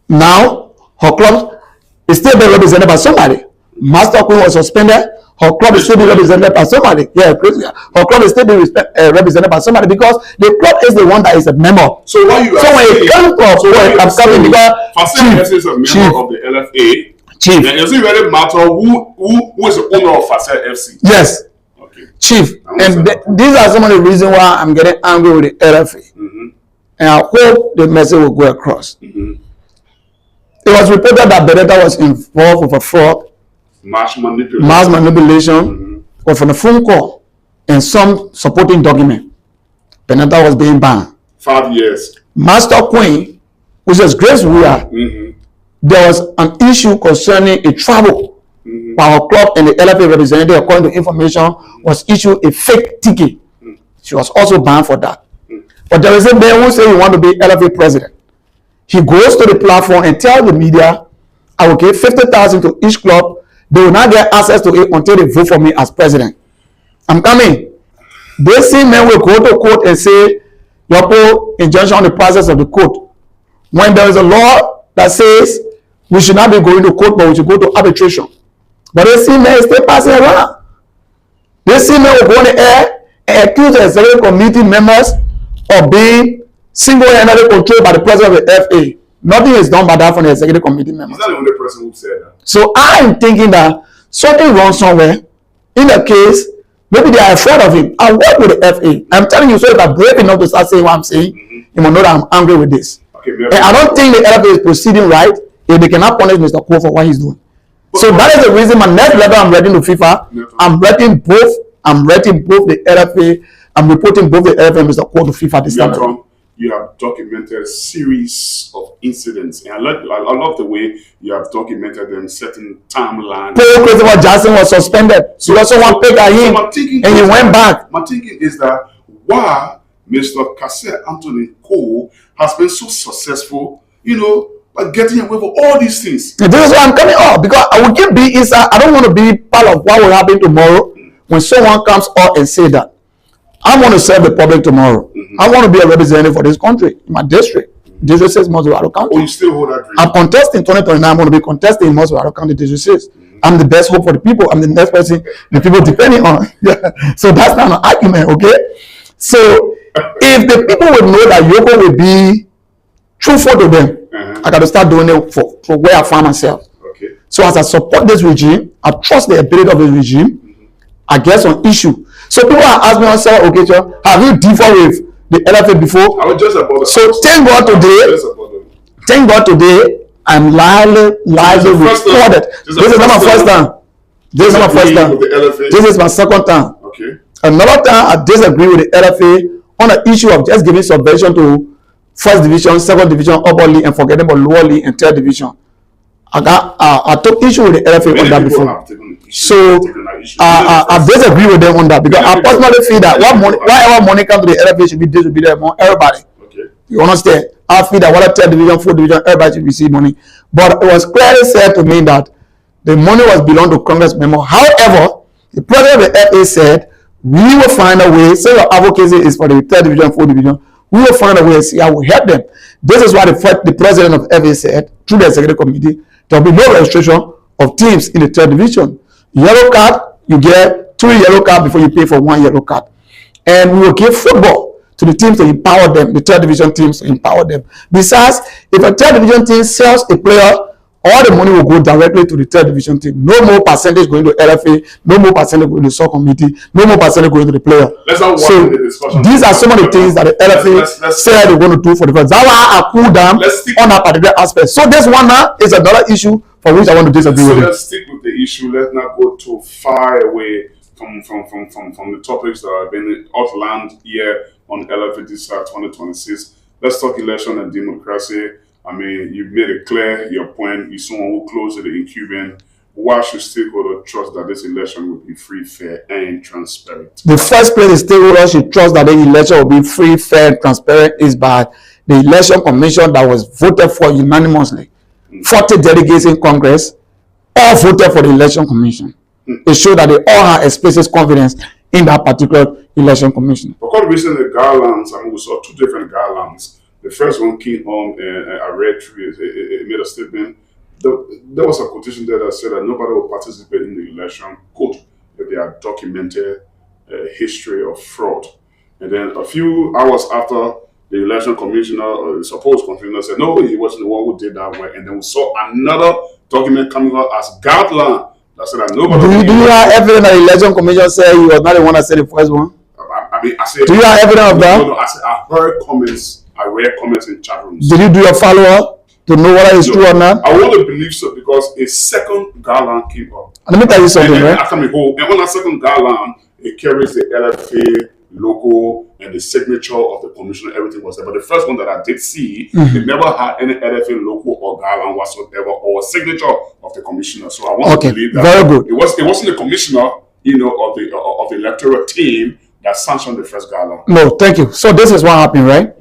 Now her club is still being represented by somebody. Master Queen was suspended. Her club is still being represented by somebody. Yeah, her club is still being represented by somebody because the club is the one that is a member. So when it comes from, I'm coming because Facel is a member of the LFA. Chief, does it really matter who is the owner of Facel FC? Yes. Chief, and these are some of the reasons why I'm getting angry with the LFA. And I hope the message will go across. It was reported that Benetta was involved with a fraud, mass manipulation, or from a phone call and some supporting document. Benetta was being banned. 5 years. Master Queen, which is Grace Weir, there was an issue concerning a travel. Our club and the LFA representative, according to information, was issued a fake ticket. She was also banned for that. But there is a man who says he wants to be LFA president. He goes to the platform and tells the media, I will give 50,000 to each club. They will not get access to it until they vote for me as president. I'm coming. This same man will go to court and say, you put injunction on the process of the court. When there is a law that says we should not be going to court, but we should go to arbitration. But this same man is still passing around. This same man will go on the air and accuse the executive committee members of being single-handedly controlled by the president of the FA. Nothing is done by that from the executive committee members. He's not the only person who said that. So I am thinking that something wrong somewhere. In the case, maybe they are afraid of him. I work with the FA. I'm telling you, so if I'm brave enough to start saying what I'm saying, you will know that I'm angry with this. Okay, and I don't think the FA is proceeding right if they cannot punish Mr. Kwok for what he's doing. So that is the reason my next letter I'm writing to FIFA. I'm writing both the LFA. I'm reporting both the LFA and Mr. Kwok to FIFA this time. You have documented a series of incidents, and I love the way you have documented them, certain timeline. Christopher Jackson was suspended. So someone picked at him, and he went back. My thinking is that why Mr. Kasser Anthony Cole has been so successful, by getting away with all these things. And this is why I'm coming up, because I will give be inside. I don't want to be part of what will happen tomorrow when someone comes up and say that I want to serve the public tomorrow. I want to be a representative for this country, in my district. District 6, Moswara County. Oh, you still hold that dream? I'm contesting 2029. I'm going to be contesting in Moswara County, District 6. I'm the best hope for the people. I'm the next person the people depending on. So that's not an argument, okay? So if the people would know that Yoko will be truthful to them, I got to start doing it for where I find myself. Okay. So as I support this regime, I trust the ability of the regime. I get some issue. So people are asking themselves, okay, have you differed with the LFA before. I was just about to So thank God today, I'm lively recorded. This is not my first time. This is not my first time. This is my second time. Okay. Another time I disagree with the LFA on the issue of just giving subvention to first division, second division, upper league, and forgetting about lower league and third division. I took issue with the LFA on that before. So I disagree with them on that because I personally feel that whatever money comes to the LFA should be distributed among everybody. Okay. You understand? I feel that whatever third division, fourth division, everybody should receive money. But it was clearly said to me that the money was belong to Congress member. However, the president of the FA said, we will find a way, say your advocacy is for the third division, fourth division, we will find a way and see how we help them. This is why the president of FA said, through the executive committee, there will be no restriction of teams in the third division. Yellow card, you get 3 yellow cards before you pay for 1 yellow card. And we will give football to the teams to empower them, the third division teams to empower them. Besides, if a third division team sells a player, all the money will go directly to the third division team. No more percentage going to LFA, no more percentage going to the sub committee, no more percentage going to the player. So these are some of the things that the LFA said they're going to do for the first. That's why I cool down on that particular aspect. So this one now is another issue for which I want to disagree with. So let's stick with the issue. Let's not go too far away from the topics that have been outlined here on Lfa Decides 2026. Let's talk election and democracy. I mean, you've made it clear your point. You're someone who closed the incumbent. Why should stakeholders trust that this election will be free, fair, and transparent? The first place the stakeholders should trust that the election will be free, fair, and transparent is by the election commission that was voted for unanimously. 40 delegates in Congress all voted for the election commission. It showed that they all have explicit confidence in that particular election commission. Because recently, guidelines, I mean, we saw 2 different guidelines. The first one came on, and I read through it. It made a statement. There was a quotation there that said that nobody will participate in the election, quote, if they are documented history of fraud. And then a few hours after, the election commissioner, or the supposed commissioner, said, no, he wasn't the one who did that way. And then we saw another document coming out as guideline that said that nobody. Do you have evidence that the election commission said he was not the one that said the first one? I mean, I said. Do you have evidence of that? No, I said I heard comments. I read comments in chat rooms. Did you do your follow-up to know whether it's true or not? I want to believe so because a second guideline came up. Let me tell you something, right? And on that second guideline, it carries the LFA logo and the signature of the commissioner. Everything was there. But the first one that I did see, it never had any LFA logo or guideline whatsoever or signature of the commissioner. So I want to believe that. Very good. It wasn't the commissioner, of the electoral team that sanctioned the first guideline. No, thank you. So this is what happened, right?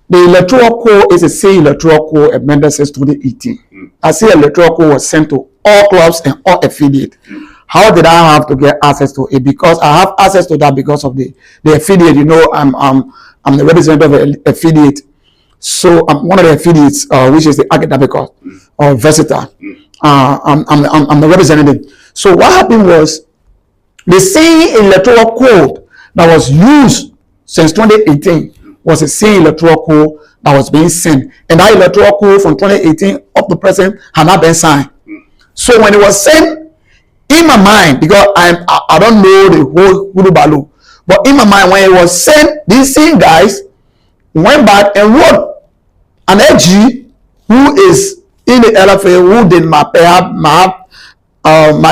The electoral code is a say electoral code amended since 2018. I say electoral code was sent to all clubs and all affiliates. How did I have to get access to it? Because I have access to that because of the affiliate. You know, I'm the representative of an affiliate. So I'm one of the affiliates, which is the Academical or Versatile. I'm the representative. So what happened was the same electoral code that was used since 2018 was the same electoral code that was being sent. And that electoral code from 2018 up to present had not been signed. So when it was sent, in my mind, because I don't know the whole Hurubalu, but in my mind, when it was sent, these same guys went back and wrote an AG who is in the LFA, who did might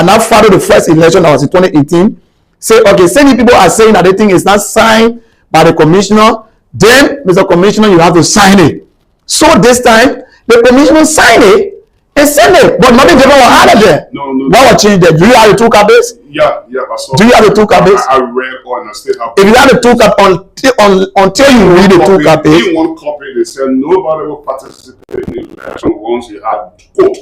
not follow the first election that was in 2018, say, okay, many people are saying that the thing is not signed by the commissioner. Then, Mr. Commissioner, you have to sign it. So this time, the commissioner signed it and sent it, but nothing different was added there. No. What was changed there? Do you have the 2 copies? Yeah, I saw. Do you have the 2 copies? I read on. I still have. If you have the 2 copies, until you read the 2 copies. In one copy, they said nobody will participate in the election once you had, quote,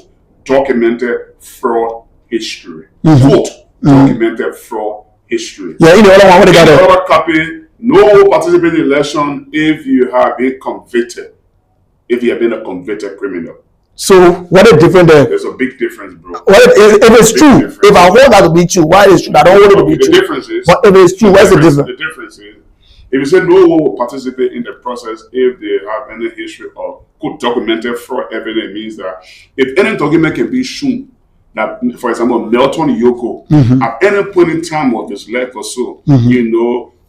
documented fraud history. Quote, documented fraud history. Yeah, in the other one, what they got there? In the other copy, no one will participate in the election if you have been convicted. If you have been a convicted criminal. So what is different there? There's a big difference, bro. Well, if it's true, if I hold that to be true, why is it true? I don't hold it to be true. The difference is. But if it's true, what's the difference? The difference is, if you say no one will participate in the process if they have any history of documented fraud evidence, means that if any document can be shown, that, for example, Melton Yoko, at any point in time of his life or so,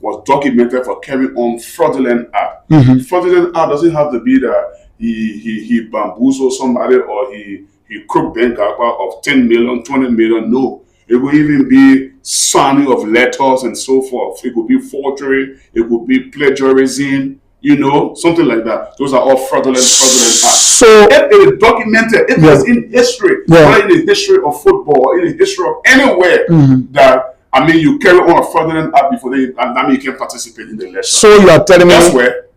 was documented for carrying on fraudulent act. Fraudulent act doesn't have to be that he bamboozled somebody or he crooked bank of 10 million, 20 million. No. It will even be signing of letters and so forth. It could be forgery. It could be plagiarism. You know, something like that. Those are all fraudulent acts. So if it is documented, if it's in history, not in the history of football, in the history of anywhere, that you carry on a fraudulent act before you can participate in the election. So you are telling me that's where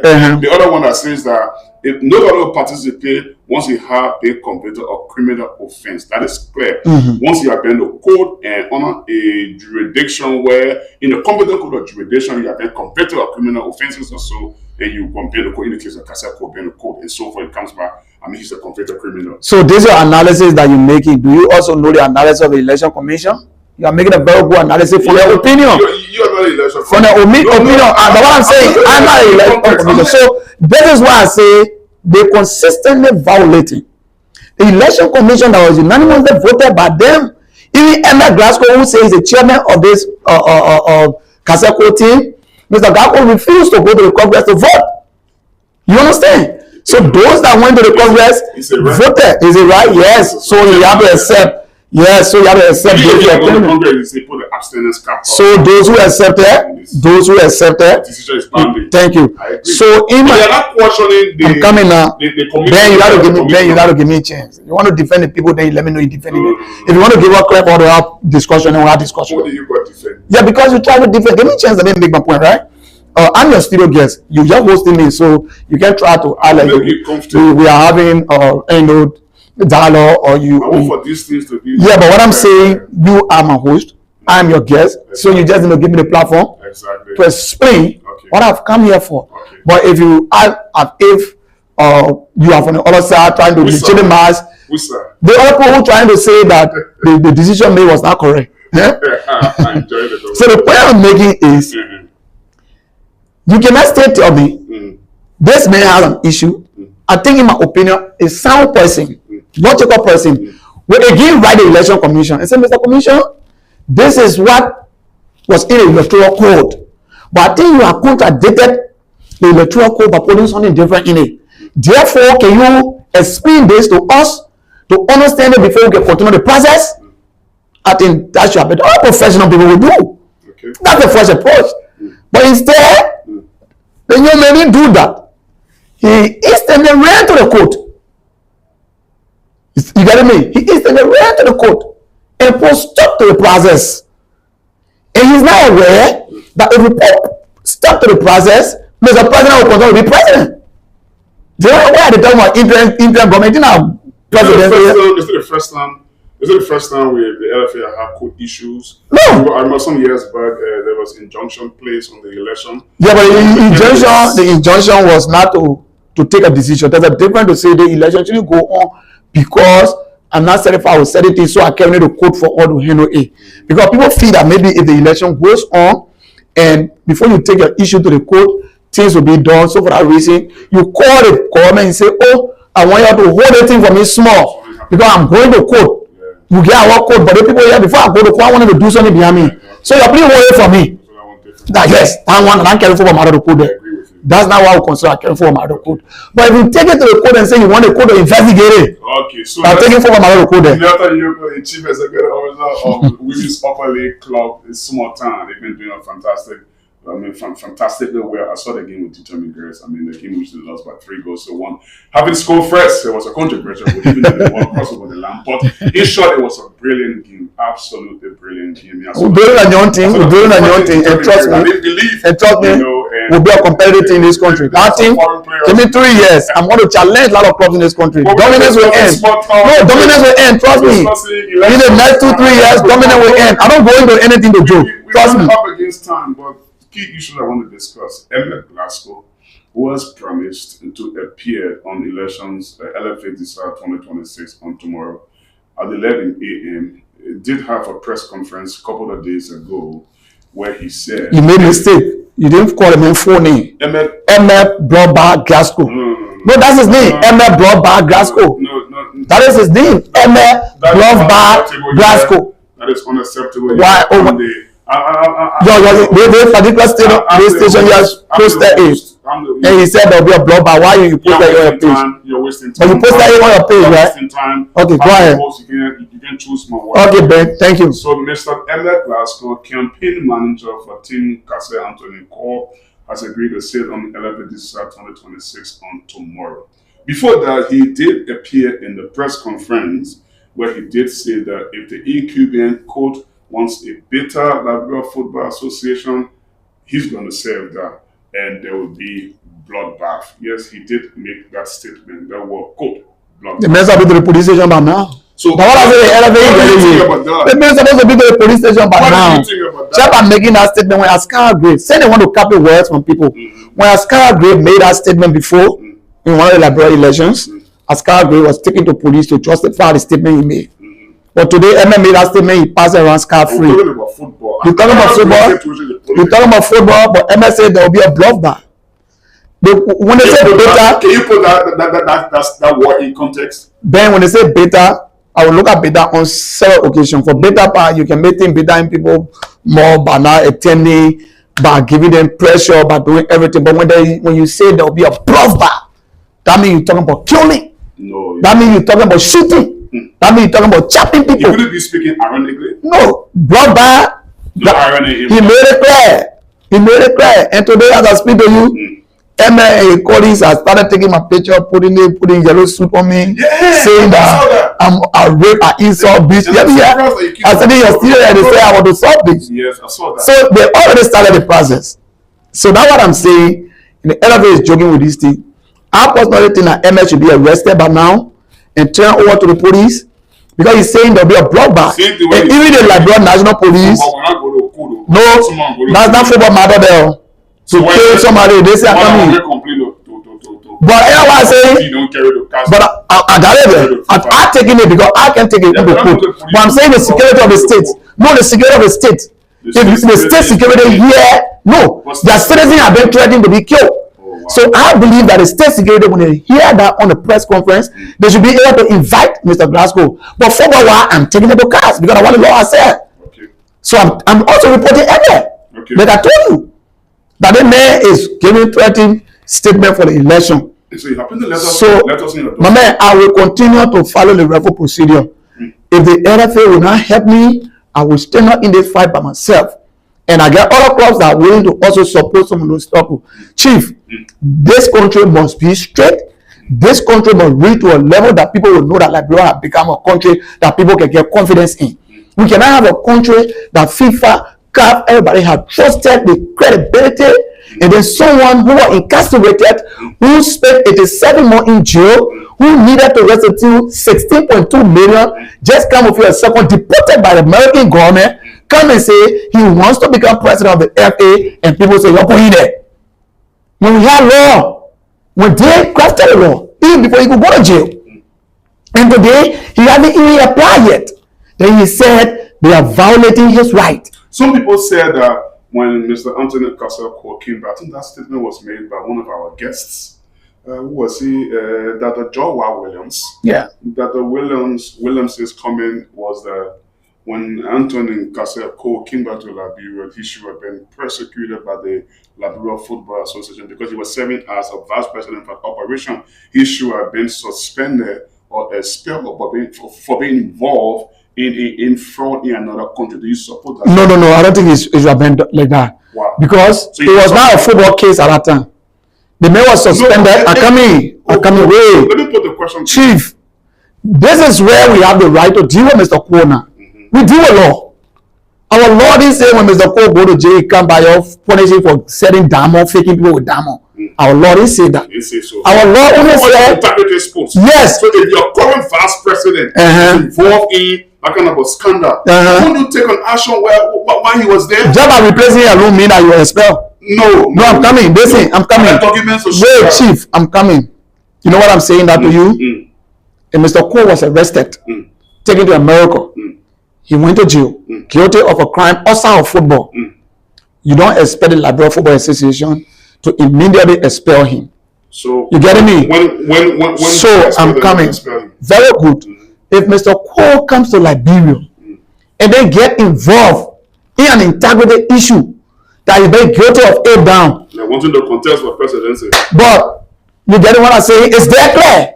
the other one that says that if nobody will participate once you have been convicted of criminal offense, that is clear. Once you have been to court and on a jurisdiction where in the competent court of jurisdiction you have been convicted of criminal offenses or so, and you compare the court in the case of Kaseko being the court and so forth, it comes back. He's a convicted criminal. So this is your analysis that you're making. Do you also know the analysis of the Election Commission? You are making a very good analysis for your opinion. You're not election. For the opinion. But what I'm saying, I'm not an election commission. So this is why I say they consistently violating the election commission that was unanimously voted by them. Even Emma Glasgow, who says the chairman of this Kaseko team, Mr. Glasgow refused to go to the Congress to vote. You understand? So those that went to the Congress voted. Is it right? Yes. So you have to accept. Yes, so you have to accept those who accepted. So those who accepted, decision is binding. Thank you. So in my, I'm coming now. Then you got to give me a chance. You want to defend the people, then you let me know you defend them. If you want to give a clap or to have discussion, then we'll have discussion. What do you got to defend? Yeah, because you try to defend. Give me a chance and then make my point, right? I'm your studio guest. You just hosting me, so you can try to highlight. We are having dialogue or you. I want for these things to be. Yeah, but what I'm saying, you are my host. I'm your guest, so you just need to give me the platform to explain what I've come here for. But if you if you are from the other side trying to legitimize the other people trying to say that the decision made was not correct. Yeah? So the point I'm making is you cannot still tell me this man has an issue. I think, in my opinion, a sound person, logical person, will again write the election commission and say, Mr. Commission, this is what was in the electoral code. But I think you have contradicted the electoral code by putting something different in it. Therefore, can you explain this to us to understand it before we can continue the process? I think that should happen. All professional people will do. Okay. That's the first approach. But instead, the young man didn't do that. He instantly ran to the court. You get me? He instantly ran to the court and put stop to the process. And he's not aware that if we put stop to the process, Mr. President will continue to be president. Do you know why they talk about interim government? You know, president. Is it the first time the LFA have court issues? No. I remember some years back there was injunction placed on the election. Yeah, but the injunction was not to take a decision. There's a difference to say the election shouldn't go on because I'm not certified with certain things, so I can't need to court for all to handle it. Because people feel that maybe if the election goes on and before you take your issue to the court, things will be done. So for that reason, you call the government and say, oh, I want you to hold the thing for me small because I'm going to court. You get our code, but the people here before I go to court, I want to do something behind me. So you're playing away from me. That yes, I want and I'm carrying forward my other code there. That's not what we consider carrying forward my other code. But if you take it to the court and say you want the code to investigate it, okay, so I'm taking forward my other code there. The chief executive officer of Women's Upper League Club in small town. They've been doing a fantastically well. I saw the game with determined girls. The game which they lost by 3 goals to 1. Having scored first, there was a controversy, but even though they won crossover the lamp. But in short, it was a brilliant game, absolutely brilliant game. We're building a young team. And trust me, we'll be a competitive team in this country. That team, give me 3 years. I'm going to challenge a lot of clubs in this country. Dominance will end. No, dominance will end. Trust me. In the next 2-3 years, dominance will end. I don't go into anything to joke. Trust me. Up against time, but key issues I want to discuss. Lfa Glasgow was promised to appear on elections, Lfa Decides 2026 on tomorrow at 11 a.m. He did have a press conference a couple of days ago where he said... You made a mistake. You didn't call him in full name. Lfa Glasgow. No, that's his name. Lfa Glasgow. No. That is his name. Lfa Glasgow. That is unacceptable. Why? The particular station he has posted it. And he said there'll be a blogger. Why you post that on your page? You're wasting time. But you post that on your page, right? Wasting time. Okay, go ahead. You can choose my word. Okay, Ben, thank you. So, Mr. Emmett Glasgow, campaign manager for Team Kase Anthony Cole, has agreed to sit on Lfa Decides 2026 on tomorrow. Before that, he did appear in the press conference where he did say that if the EQBN court wants a better Liberia Football Association, he's going to serve that, and there will be bloodbath. Yes, he did make that statement. That were quote bloodbath. The man's supposed to be to the police station by now. So what I say, the man's supposed to be to the police station by now. Just by making that statement when Ascara Gray said they want to copy words from people. When Ascara Gray made that statement before in one of the Liberia elections, Ascara Gray was taken to police to justify the statement he made. But today, Emma made that statement, he passed around scot-free. You're talking about football. You're talking about football, but Emma said there will be a blockbath. When they say beta, can you put that word in context? Then when they say beta, I will look at beta on several occasions. For beta part, you can make things beta in people more by not attending, by giving them pressure, by doing everything. But when you say there will be a blockbath, that means you're talking about killing. No. That means you're talking about shooting. That means you're talking about chopping people. You couldn't be speaking ironically. No, blockbath. No irony. He made it clear. He made it clear. And today, as I speak to you, Emma and colleagues have started taking my picture, putting yellow suit on me, saying that I'm a rape, I insult bitch. I said, you're still there. They say I want to solve this. Yes, I saw that. So they already started the process. So that's what I'm saying. The LFA is joking with this thing. I personally think that Emma should be arrested by now and turn over to the police because he's saying there'll be a blockbath. And even the Liberia National Police, no, that's not football matter there. To kill somebody, they say I'm coming. But anyway, I say, but I got it there. I'm taking it because I can take it in the court. But I'm saying the security of the state. No, the security of the state. If the state security here, no, their citizens have been threatened to be killed. So I believe that the state security, when they hear that on the press conference, they should be able to invite Mr. Glasgow. But for a while, I'm taking it to cast because I want the law I said. Okay. So I'm also reporting evidence. Okay. Like I told you, that the mayor is giving threatening statement for the election. So you happen to let us know. My man, I will continue to follow the referral procedure. If the LFA will not help me, I will stand up in this fight by myself. And I get other clubs that are willing to also support some of those people. Chief, this country must be straight. This country must reach to a level that people will know that Liberia has become a country that people can get confidence in. We cannot have a country that FIFA, CAF, everybody have trusted the credibility, and then someone who was incarcerated, who spent 87 months in jail, who needed to restitute 16.2 million, just come with a second, deported by the American government, come and say he wants to become president of the FA, and people say, you're going there. When we had law, when they crafted the law, even before he could go to jail, and today he hasn't even applied yet, then he said they are violating his right. Some people said that when Mr. Anthony Kase came back, I think that statement was made by one of our guests. Who was he? Dr. Jowa Williams. Yeah. Dr. Williams' comment was that when Anthony Kase came back to Liberia, he should have been persecuted by the Liberia Football Association because he was serving as a vice president for operation. He should have been suspended or expelled for being involved in fraud in another country. Do you support that? No. I don't think it should have been like that. Wow. Because it was not a football case at that time. The man was suspended. I come in. Wait. Let me put the question. Chief, this is where we have the right to deal with Mr. Kona. We deal with law. Our law didn't say when Mr. Kona go to jail, he come by off punishing for selling diamond, faking people with diamond. Our law didn't say that. So. Our law only said yes. So if your current vice president is involved in that kind of a scandal, wouldn't you take an action while he was there? Just by replacing him alone mean that you are expelled. No, I'm coming. Listen, I'm coming. Wait, Chief, I'm coming. You know what I'm saying that to you? And Mr. Cole was arrested, taken to America. He went to jail, guilty of a crime outside of football. You don't expect the Liberia Football Association to immediately expel him. So you getting me? When so I'm coming. Very good. If Mr. Cole comes to Liberia and they get involved in an integrity issue that is very guilty of A down. They're wanting to contest for presidency. But you get what I'm saying? It's there clear.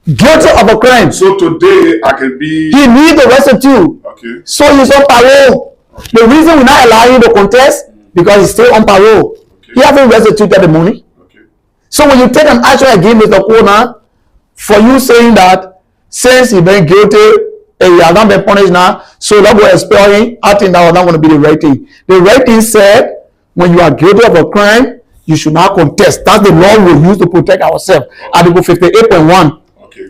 Guilty of a crime. So today I can be. He need to restitute. Okay. So he's on parole. The reason we're not allowing him to contest because he's still on parole. Okay. He hasn't restituted the money. Okay. So when you take an action against Mr. Kona for you saying that since he's been guilty and he has not been punished now, so that will expel him, I think that was not going to be the right thing. The right thing said, when you are guilty of a crime, you should not contest. That's the law we use to protect ourselves. Article 58.1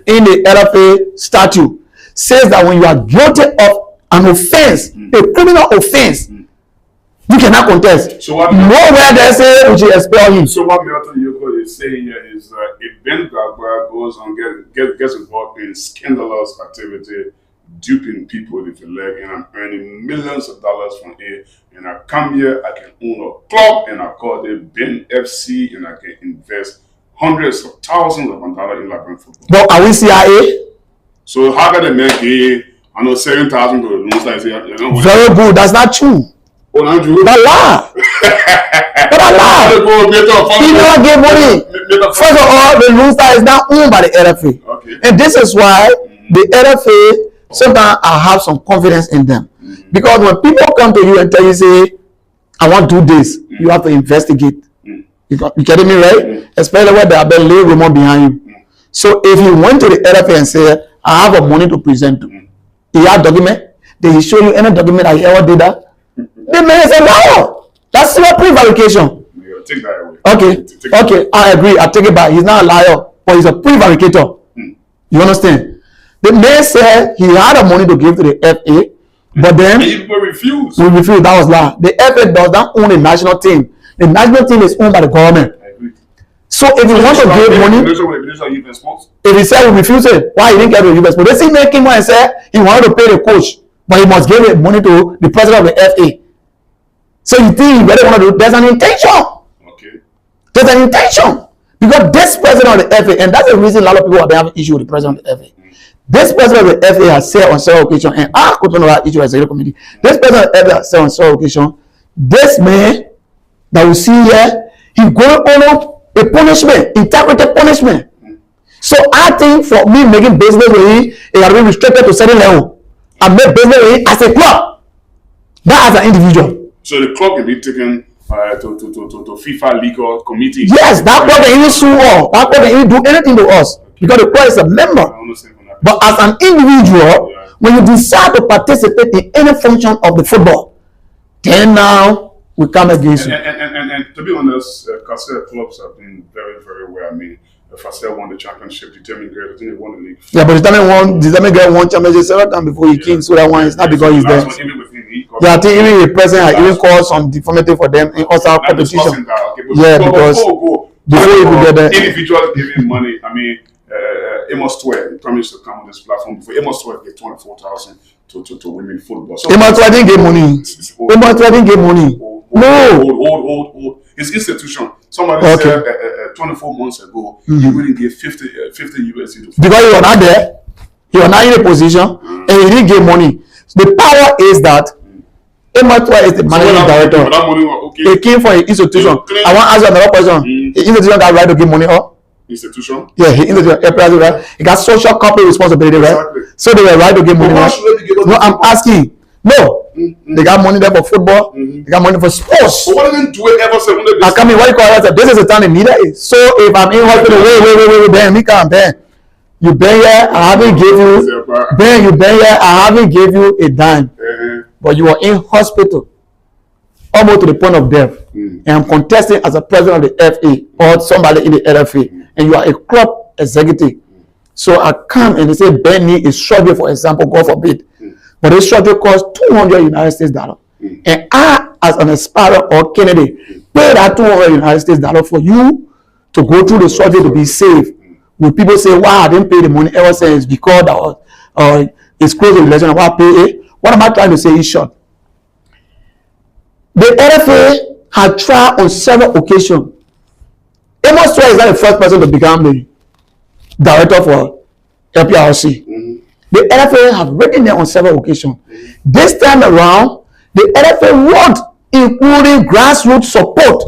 in the LFA statute says that when you are guilty of an offense, a criminal offense, you cannot contest. So what nowhere they say we should expel him. So what Milton Yoko is saying here is if Ben Gagba goes on gets involved in scandalous activity, duping people if you like, and I'm earning millions of dollars from it, and I come here, I can own a club, and I call it Ben FC, and I can invest hundreds of thousands of dollars in Liberian football. But are we CIA? So how can they make it? I know 7,000 to the loans. Very good. That's not true. Oh, not true. That lie. That lie. He never gave money. First of all, the loan star is not owned by the LFA. Okay. And this is why the LFA, sometimes I have some confidence in them. Because when people come to you and tell you, say, I want to do this, you have to investigate. You getting me right? Especially when there are been lay rumor behind you. So if you went to the LFA and say, I have a money to present to, he have document, did he show you any document that he ever did that? The man said, no, that's not prevarication. Take that away. Okay, I agree. I take it back. He's not a liar, but he's a prevaricator. You understand? The man said he had the money to give to the FA, but then people refused. We refused. That was lie. The FA does not own the national team. The national team is owned by the government. I agree. So if you want to give money, if he said we refuse it, why he didn't get the US? But they see man came out and said he wanted to pay the coach, but he must give the money to the president of the FA. So you think he better want to do? There's an intention. Okay. There's an intention because this president of the FA, and that's the reason a lot of people have been having issue with the president of the FA. This president of the FA has said on several occasions, and I could know that issue as a committee. This president of the FA has said on several occasions, this man that we see here, he's going on a punishment, integrity punishment. So I think for me making business with him, it has been restricted to certain level. I make business with him as a club, not as an individual. So the club can be taken to FIFA legal committee. Yes, that club can even sue us. That club can even do anything to us because the club is a member. But as an individual, when you decide to participate in any function of the football, then now we come against you. And to be honest, Castle clubs have been very, very well. I mean, Fasel won the championship, Determined Girl, I think they won the league. Yeah, but Determined Girl won championship several times before he came, so that one is not because he's there. Yeah, I think even the president had even called some defamative for them in also competition. Yeah, because before you could get there. Individuals giving money, I mean, Amos 12 promised to come on this platform before. Amos 12 gave 24,000 to women football. So Amos 12 didn't get money. Amos 12 didn't get money. No. His institution. Somebody said 24 months ago, he wouldn't give 50 USD to because he was not there. He was not in a position and he didn't get money. So the power is that Amos 12 is the managing director. He came from an institution. I want to ask you another question. The institution got right to give money up? Institution? Yeah, right? He got social corporate responsibility, right? Exactly. So they were right to give money. Right? No, I'm asking. No. They got money there for football. They got money for sports. But what didn't do it ever say? I come in, what you call it? This is the time they need it. So if I'm in hospital, wait, Ben, me come, Ben. You been here, I haven't give you. Ben, you been here, I haven't give you a dime. But you are in hospital, almost to the point of death. And I'm contesting as a president of the FA or somebody in the LFA. And you are a club executive. So I come and they say Ben need a surgery, for example, God forbid. But this surgery costs $200 United States. And I, as an aspirant or candidate, pay that $200 United States for you to go through the surgery to be saved. When people say, wow, I didn't pay the money ever since because it's close to relation, why pay it? What am I trying to say in short? The LFA had tried on several occasions. Amos 12 is not the first person to become the director for LPRC. The LFA have written there on several occasions. This time around, The LFA want including grassroots support.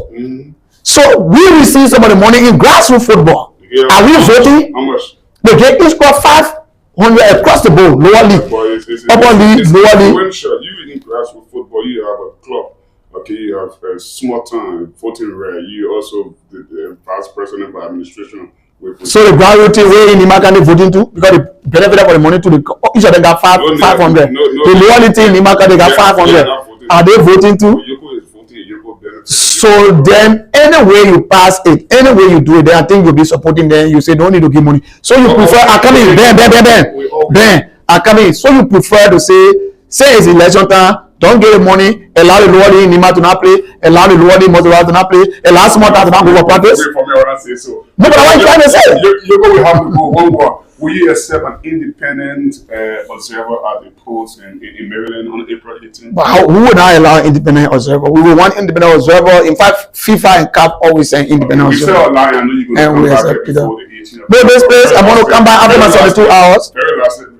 So we receive some of the money in grassroots football. Yeah. Are we voting? How much? They get each club 500 across the board, lower league, upper league, lower league. You in grassroots football, you have a club. Okay, you have a small town voting rare. You also the vice president of administration. So the grassroots way in Nima can they voting too because they benefit for the money to the each of them got 500. The lower team in Nima they got 500. Are they voting too? So then, any way you pass it, any way you do it, then I think you'll be supporting them. You say don't need to give money. So you prefer Akami, then Akami. So you prefer to say it's election time. Don't get the money. Allow the lower league Nima to not play. Allow the lower league Motorola to not play. Allow small time to not go for practice. No, but what I'm trying to say. You're going to have to go one more. Will you accept an independent observer at the polls in Maryland on April 18th? But who would not allow independent observer? We will want independent observer. In fact, FIFA and CAF always say independent observer. We say I know you're going to come back before the 18th. No, this place, I'm going to come back after my 72 hours.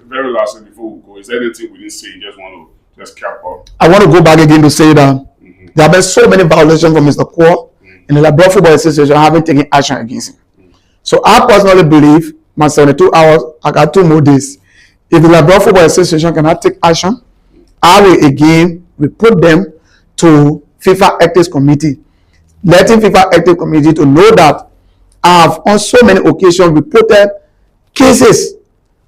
Very lastly, before we go, is there anything we didn't say you just want to just cap up? I want to go back again to say that there have been so many violations from Mr. Kwok and the Liberal Football Association haven't taken action against him. So I personally believe my 72 hours, I got 2 more days. If the Liberal Football Association cannot take action, I will again report them to FIFA Ethics Committee, letting FIFA Ethics Committee to know that I have on so many occasions reported cases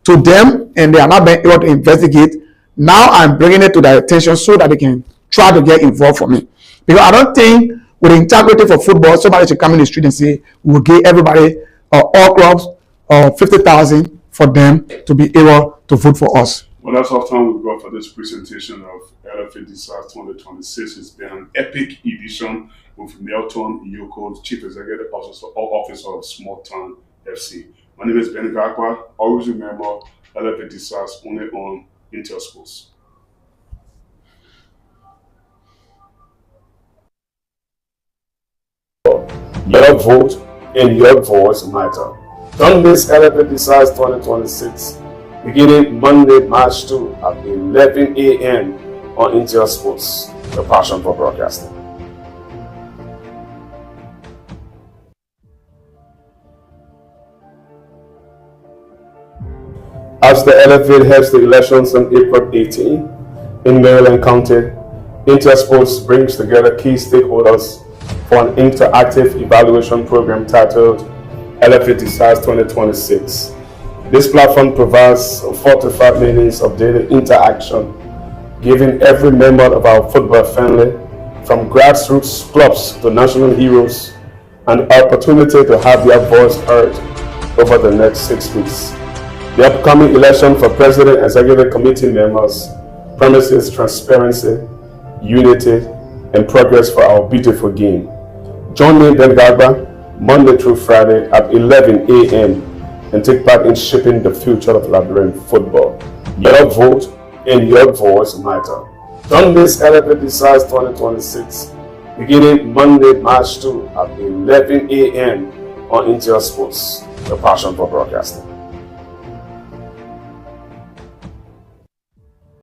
to them and they are not being able to investigate. Now I'm bringing it to their attention so that they can try to get involved for me. Because I don't think with the integrity for football, somebody should come in the street and say, we'll give everybody, all clubs, 50,000 for them to be able to vote for us. Well, that's all time we've got for this presentation of Lfa Decides 2026. It's been an epic edition with Milton Yoko, Chief Executive Officer of Small Town FC. My name is Ben Gagba. Always remember, Lfa Decides only on Intel Schools. Your vote and your voice matter. Don't miss Lfa Decides 2026, beginning Monday, March 2 at 11 a.m. on Intel Sports, the passion for broadcasting. As the LFA heads the elections on April 18 in Maryland County, Intel Sports brings together key stakeholders for an interactive evaluation program titled Lfa Decides 2026. This platform provides 4 to 5 minutes of daily interaction, giving every member of our football family, from grassroots clubs to national heroes, an opportunity to have their voice heard over the next 6 weeks. The upcoming election for President and Executive Committee members promises transparency, unity, and progress for our beautiful game. Join me, Ben Gagba, Monday through Friday at 11 a.m. and take part in shaping the future of Liberian football. Your vote and your voice matter. Don't miss Lfa Decides 2026, beginning Monday, March 2 at 11 a.m. on Intel Sports, the passion for broadcasting.